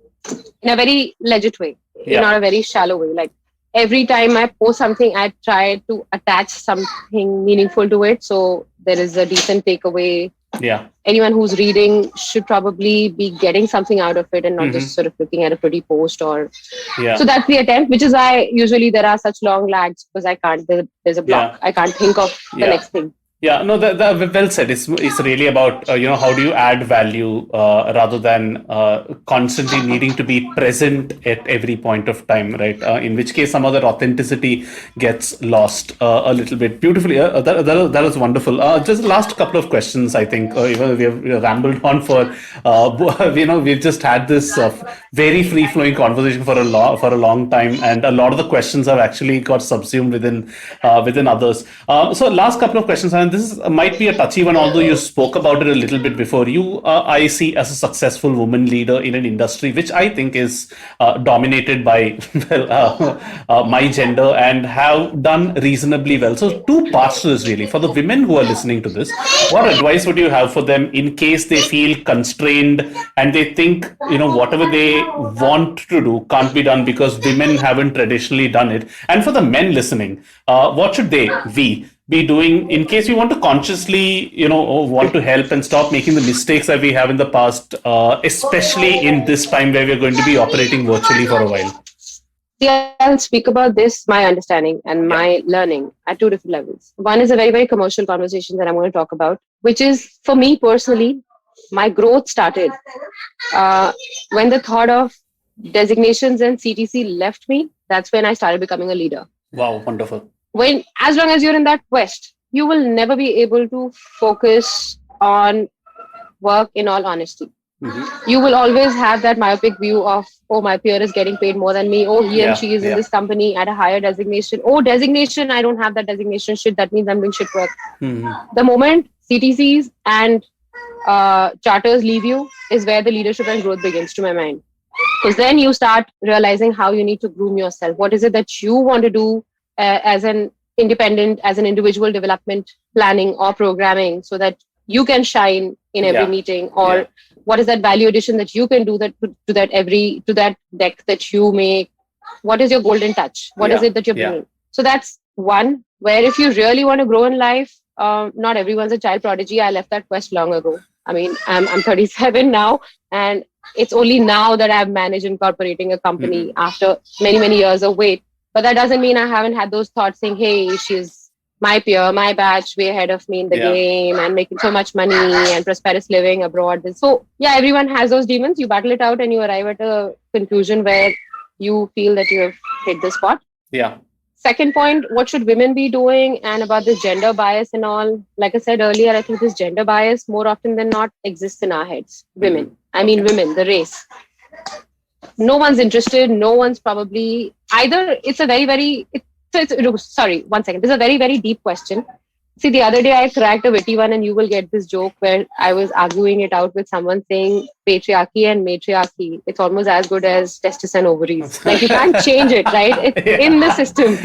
in a very legit way, not a very shallow way. Like every time I post something, I try to attach something meaningful to it, so there is a decent takeaway. Yeah. Anyone who's reading should probably be getting something out of it and not just sort of looking at a pretty post or. Yeah. So that's the attempt, which is why usually there are such long lags because I can't. There's a block. I can't think of the next thing. Yeah, no, that well said. It's really about how do you add value rather than constantly needing to be present at every point of time, right? In which case, some of that authenticity gets lost a little bit. Beautifully, that was wonderful. Just the last couple of questions, I think. We have rambled on for we've just had this very free flowing conversation for a long time, and a lot of the questions have actually got subsumed within others. So last couple of questions, and this might be a touchy one, although you spoke about it a little bit before. You, I see as a successful woman leader in an industry which I think is dominated by my gender and have done reasonably well. So two parts to this really. For the women who are listening to this, what advice would you have for them in case they feel constrained and they think, whatever they want to do can't be done because women haven't traditionally done it? And for the men listening, what should we be doing in case we want to consciously, want to help and stop making the mistakes that we have in the past, especially in this time where we're going to be operating virtually for a while? Yeah, I'll speak about this, my understanding and my learning at two different levels. One is a very, very commercial conversation that I'm going to talk about, which is, for me personally, my growth started when the thought of designations and CTC left me. That's when I started becoming a leader. Wow, wonderful. As long as you're in that quest, you will never be able to focus on work in all honesty. You will always have that myopic view of, oh, my peer is getting paid more than me. Oh, he and she is in this company at a higher designation. Oh, designation, I don't have that designation. Shit, that means I'm doing shit work. The moment CTCs and charters leave you is where the leadership and growth begins, to my mind. Because then you start realizing how you need to groom yourself. What is it that you want to do as an independent, as an individual development planning or programming so that you can shine in every meeting? Or what is that value addition that you can do to that deck that you make? What is your golden touch? What is it that you're bringing? So that's one where if you really want to grow in life, not everyone's a child prodigy. I left that quest long ago. I mean, I'm 37 now, and it's only now that I've managed incorporating a company after many, many years of wait. But that doesn't mean I haven't had those thoughts saying, hey, she's my peer, my batch, way ahead of me in the game and making so much money and prosperous living abroad. So yeah, everyone has those demons. You battle it out and you arrive at a conclusion where you feel that you have hit the spot. Yeah. Second point, what should women be doing? And about this gender bias and all, like I said earlier, I think this gender bias more often than not exists in our heads. Women, women, the race. No one's interested. No one's probably either. It's a very, very, sorry, 1 second. This is a very, very deep question. See, the other day I cracked a witty one and you will get this joke where I was arguing it out with someone saying patriarchy and matriarchy. It's almost as good as testis and ovaries. Like you can't change it, right? It's in the system.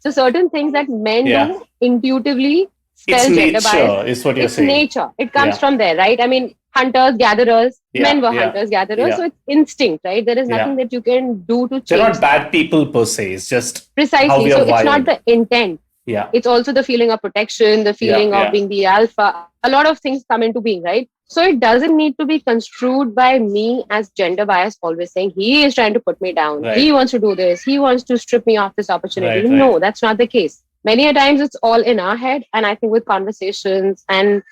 So certain things that men do intuitively spell gender bias. Is what you're saying. It's nature. It comes from there, right? I mean, hunters, gatherers, men were hunters, gatherers. So it's instinct, right? There is nothing that you can do to change. They're not bad people per se. It's just precisely. How we are so it's not the intent. Yeah. It's also the feeling of protection, the feeling of being the alpha. A lot of things come into being, right? So it doesn't need to be construed by me as gender bias, always saying he is trying to put me down. Right. He wants to do this. He wants to strip me off this opportunity. No, that's not the case. Many a times it's all in our head. And I think with conversations, and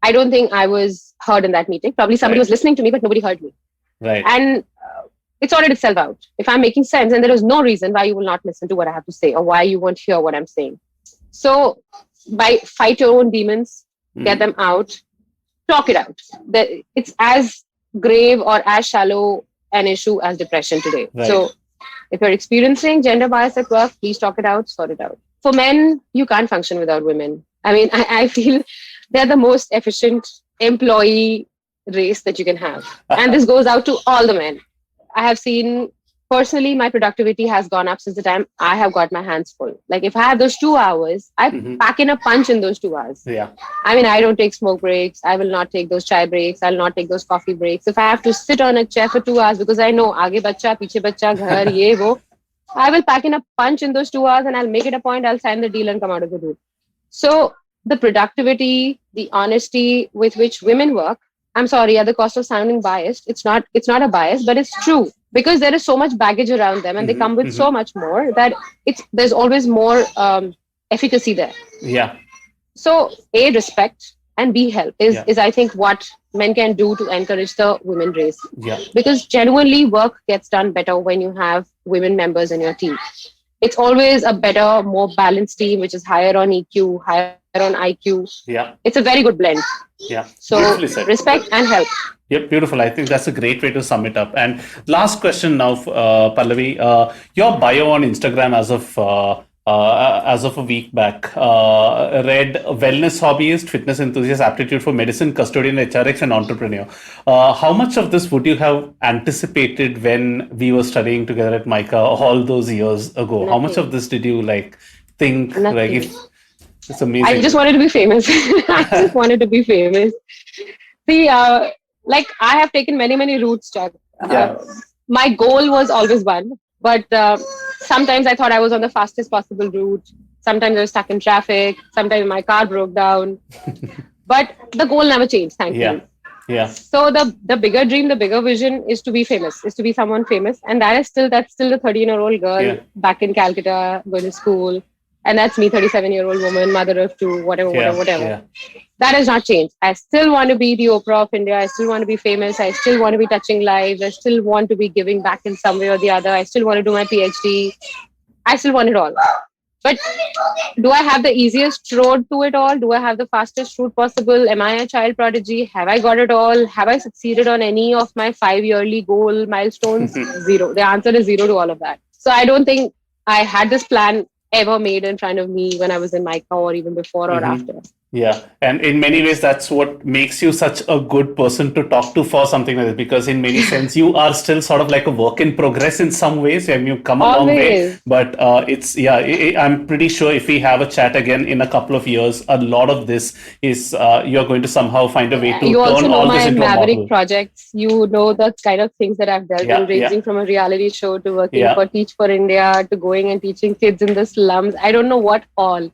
I don't think I was heard in that meeting. Probably somebody was listening to me, but nobody heard me. Right. And it sorted itself out. If I'm making sense, and there is no reason why you will not listen to what I have to say or why you won't hear what I'm saying. So fight your own demons, get them out, talk it out. It's as grave or as shallow an issue as depression today. Right. So if you're experiencing gender bias at work, please talk it out, sort it out. For men, you can't function without women. I mean, I feel they're the most efficient employee race that you can have. And this goes out to all the men. I have seen personally, my productivity has gone up since the time I have got my hands full. Like if I have those 2 hours, I pack in a punch in those 2 hours. Yeah. I mean, I don't take smoke breaks. I will not take those chai breaks. I'll not take those coffee breaks. If I have to sit on a chair for 2 hours because I know aage bacha, piche bacha, ghar, ye, wo, I will pack in a punch in those 2 hours and I'll make it a point. I'll sign the deal and come out of the room. So the productivity, the honesty with which women work, I'm sorry, at the cost of sounding biased, it's not a bias, but it's true. Because there is so much baggage around them and they come with so much more that there's always more efficacy there. Yeah. So A, respect, and B, help is I think what men can do to encourage the women race. Yeah. Because genuinely work gets done better when you have women members in your team. It's always a better, more balanced team, which is higher on EQ, higher on IQ. Yeah. It's a very good blend. Yeah. So respect and help. Yep, beautiful. I think that's a great way to sum it up. And last question now, Pallavi. Your bio on Instagram as of a week back read wellness hobbyist, fitness enthusiast, aptitude for medicine, custodian, HRX, and entrepreneur. How much of this would you have anticipated when we were studying together at MICA all those years ago? Nothing. How much of this did you think? Nothing. It's amazing. I just wanted to be famous. I just wanted to be famous. See, I have taken many routes, Chuck. My goal was always one, but sometimes I thought I was on the fastest possible route. Sometimes I was stuck in traffic. Sometimes my car broke down. But the goal never changed, thankfully. Yeah. So the bigger dream, the bigger vision is to be famous, is to be someone famous. And that's still the 13-year-old girl back in Calcutta, going to school. And that's me, 37-year-old woman, mother of two, whatever. Yeah. That has not changed. I still want to be the Oprah of India. I still want to be famous. I still want to be touching lives. I still want to be giving back in some way or the other. I still want to do my PhD. I still want it all. But do I have the easiest road to it all? Do I have the fastest route possible? Am I a child prodigy? Have I got it all? Have I succeeded on any of my 5-yearly goal milestones? Zero. The answer is zero to all of that. So I don't think I had this plan ever made in front of me when I was in MICA or even before or after. Yeah. And in many ways, that's what makes you such a good person to talk to for something like this, because in many sense, you are still sort of like a work in progress in some ways, and you've come a long way. But I'm pretty sure if we have a chat again in a couple of years, a lot of this is you're going to somehow find a way to turn all this into a model. You also know my Maverick projects. You know the kind of things that I've dealt in, ranging from a reality show to working for Teach for India to going and teaching kids in the slums. I don't know what all.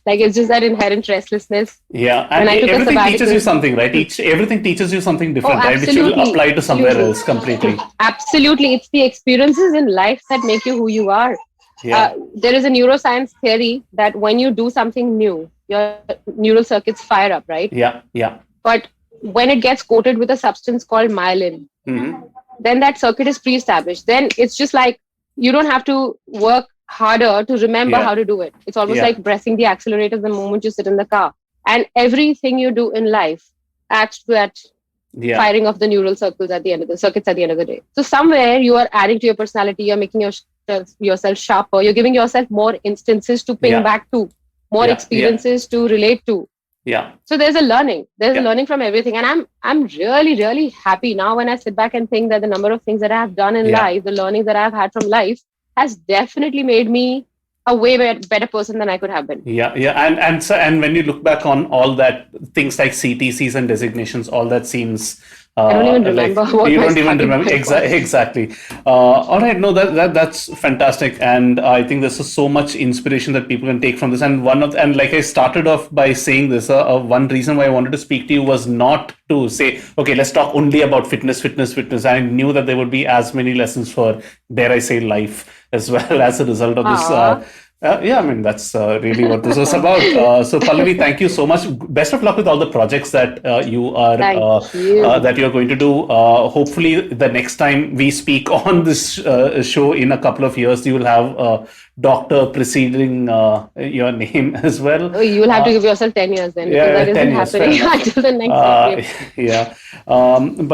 Like, it's just that inherent restlessness. Yeah, and everything teaches you something, right? Everything teaches you something different, right? Which you will apply to somewhere else completely. Absolutely. It's the experiences in life that make you who you are. Yeah. There is a neuroscience theory that when you do something new, your neural circuits fire up, right? Yeah. But when it gets coated with a substance called myelin, then that circuit is pre-established. Then it's just like you don't have to work harder to remember how to do it. It's almost like pressing the accelerator the moment you sit in the car. And everything you do in life adds to that firing of the neural circuits at the end of the day. So somewhere you are adding to your personality, you're making yourself sharper, you're giving yourself more instances to ping back to, more experiences to relate to. Yeah. So there's a learning. There's a learning from everything. And I'm really, really happy now when I sit back and think that the number of things that I have done in life, the learnings that I've had from life, has definitely made me a way better person than I could have been. Yeah. And when you look back on all that, things like CTCs and designations, all that seems... I don't even remember what you don't even remember exactly. All right, no, that's fantastic, and I think there's so much inspiration that people can take from this. And like I started off by saying this, one reason why I wanted to speak to you was not to say, okay, let's talk only about fitness. I knew that there would be as many lessons for, dare I say, life as well as a result of this. Yeah, I mean, that's really what this was about. So, Pallavi, thank you so much. Best of luck with all the projects that Thank you. that you're going to do. Hopefully, the next time we speak on this show in a couple of years, you will have a doctor preceding your name as well. Oh, you will have to give yourself 10 years then, because Yeah, that 10 isn't years, fair happening enough. until the next Uh, decade. yeah.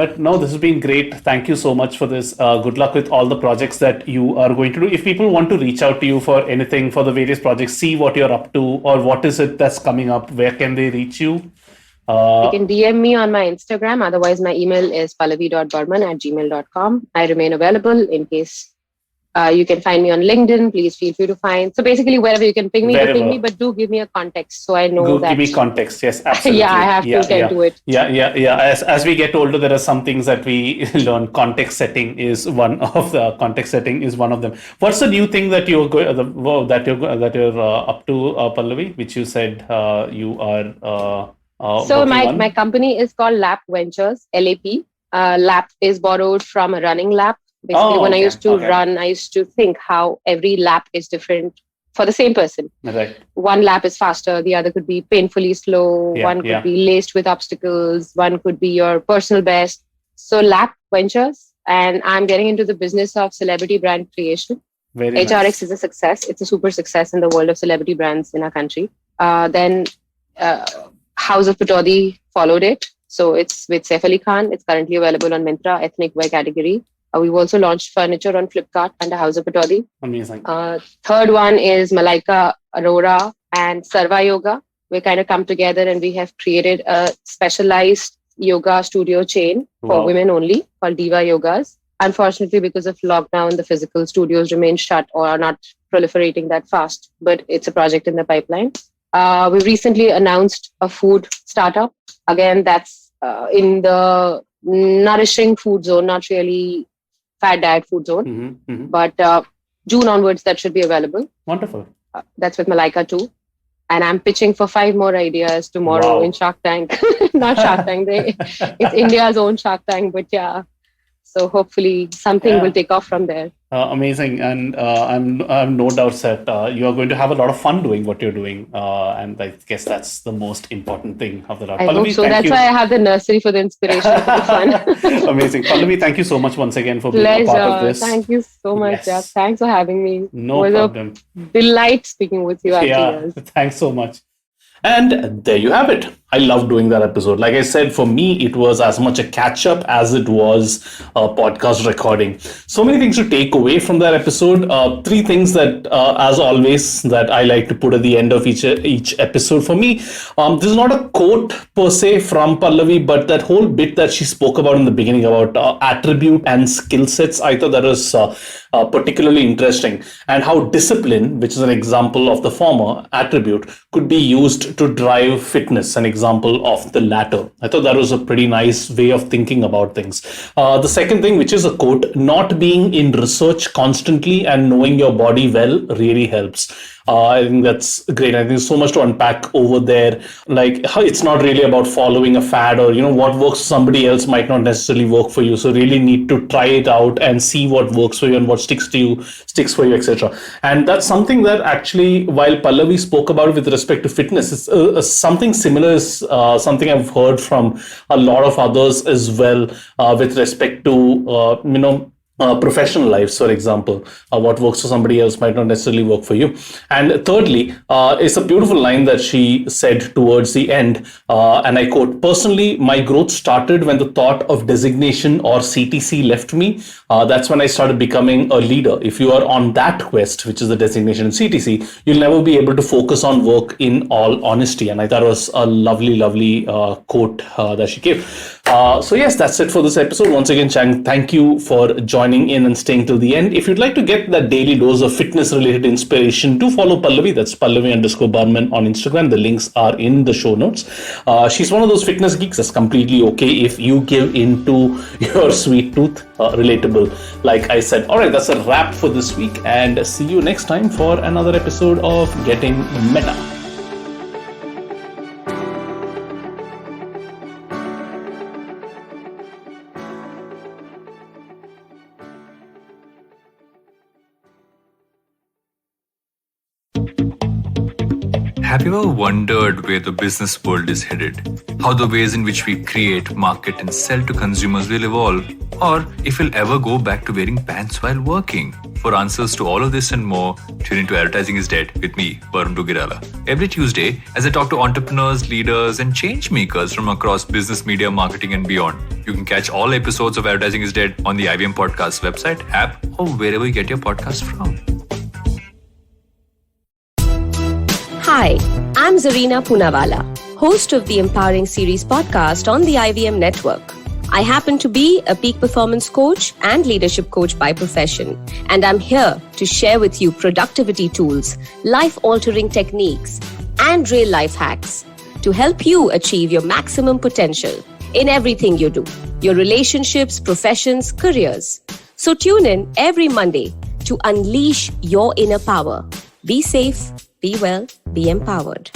But no, this has been great. Thank you so much for this. Good luck with all the projects that you are going to do. If people want to reach out to you for anything, for the various projects, see what you're up to or what is it that's coming up, where can they reach you? They Uh, can DM me on my Instagram. Otherwise, my email is pallavi.barman@gmail.com. I remain available in case you can find me on LinkedIn. Please feel free to find. So basically, wherever you can ping me, Wherever. but do give me a context so I know Give that, me context. Yes, yeah, I absolutely. have to Yeah, tend yeah, to it. yeah. As we get older, there are some things that we learn. Context setting is one of the context setting is one of them. What's the new thing that you're that you're up to, Pallavi? Which you said you are So working my on. company is called Lap Ventures, LAP. Lap is borrowed from a running lap. Basically, Oh, when I okay, used to okay, run, I used to think how every lap is different for the same person. right. One lap is faster, the other could be painfully slow, Yeah, one could yeah. be laced with obstacles, one could be your personal best. So, Lap Ventures, and I'm getting into the business of celebrity brand creation. Very HRX nice. is a success. It's a super success in the world of celebrity brands in our country. Then uh, House of Patodi followed it. So it's with Saif Ali Khan. It's currently available on Myntra, ethnic wear category. We've also launched furniture on Flipkart under House of Patodi. Amazing. Third one is Malaika Arora and Sarva Yoga. We kind of come together and we have created a specialized yoga studio chain for Wow. women only called Diva Yogas. Unfortunately, because of lockdown, the physical studios remain shut or are not proliferating that fast, but it's a project in the pipeline. We recently announced a food startup. Again, that's in the nourishing food zone, not really fat diet food zone. Mm-hmm, mm-hmm. But June onwards, that should be available. Wonderful. That's with Malaika too. And I'm pitching for 5 more ideas tomorrow in Wow. Shark Tank. Not Shark Tank, it's India's own Shark Tank, but yeah. So hopefully something will Yeah. take off from there. Amazing, and I'm no doubt that you are going to have a lot of fun doing what you're doing, and I guess that's the most important thing of the lot. I hope Pallavi, so. thank That's why you. I have the nursery for the inspiration for the fun. Amazing, Pallavi, thank you so much once again for being a part of Pleasure. this. Thank you so much, Jeff. Yes, Thanks for having me. It no was a problem. delight speaking with you after Yeah, years. thanks so much. And there you have it. I love doing that episode. Like I said, for me, it was as much a catch up as it was a podcast recording. So many things to take away from that episode. Three things that, as always, that I like to put at the end of each episode. For me, this is not a quote per se from Pallavi, but that whole bit that she spoke about in the beginning about attribute and skill sets. I thought that was particularly interesting, and how discipline, which is an example of the former attribute, could be used to drive fitness, an example of the latter. I thought that was a pretty nice way of thinking about things. The second thing, which is a quote, not being in research constantly and knowing your body well really helps. I think that's great. I think there's so much to unpack over there. Like, it's not really about following a fad, or what works for somebody else might not necessarily work for you. So really need to try it out and see what works for you and what sticks for you, etc. And that's something that actually, while Pallavi spoke about with respect to fitness, it's something similar is something I've heard from a lot of others as well, with respect to professional lives, for example. What works for somebody else might not necessarily work for you. And thirdly, it's a beautiful line that she said towards the end, and I quote, personally, my growth started when the thought of designation or CTC left me. That's when I started becoming a leader. If you are on that quest, which is the designation in CTC, you'll never be able to focus on work in all honesty. And I thought it was a lovely quote that she gave. So yes, that's it for this episode. Once again, Chang, thank you for joining in and staying till the end. If you'd like to get that daily dose of fitness related inspiration, do follow Pallavi. That's Pallavi_Barman on Instagram. The links are in the show notes. She's one of those fitness geeks that's completely okay if you give into your sweet tooth. Relatable, like I said. All right, that's a wrap for this week, and see you next time for another episode of Getting Meta. Have you ever wondered where the business world is headed? How the ways in which we create, market, and sell to consumers will evolve? Or if we'll ever go back to wearing pants while working? For answers to all of this and more, tune into Advertising is Dead with me, Varun Tugirala. Every Tuesday, as I talk to entrepreneurs, leaders, and change makers from across business, media, marketing, and beyond. You can catch all episodes of Advertising is Dead on the IVM Podcast website, app, or wherever you get your podcast from. Hi, I'm Zarina Poonawalla, host of the Empowering Series podcast on the IVM network. I happen to be a peak performance coach and leadership coach by profession, and I'm here to share with you productivity tools, life-altering techniques, and real-life hacks to help you achieve your maximum potential in everything you do, your relationships, professions, careers. So tune in every Monday to unleash your inner power. Be safe, be well, be empowered.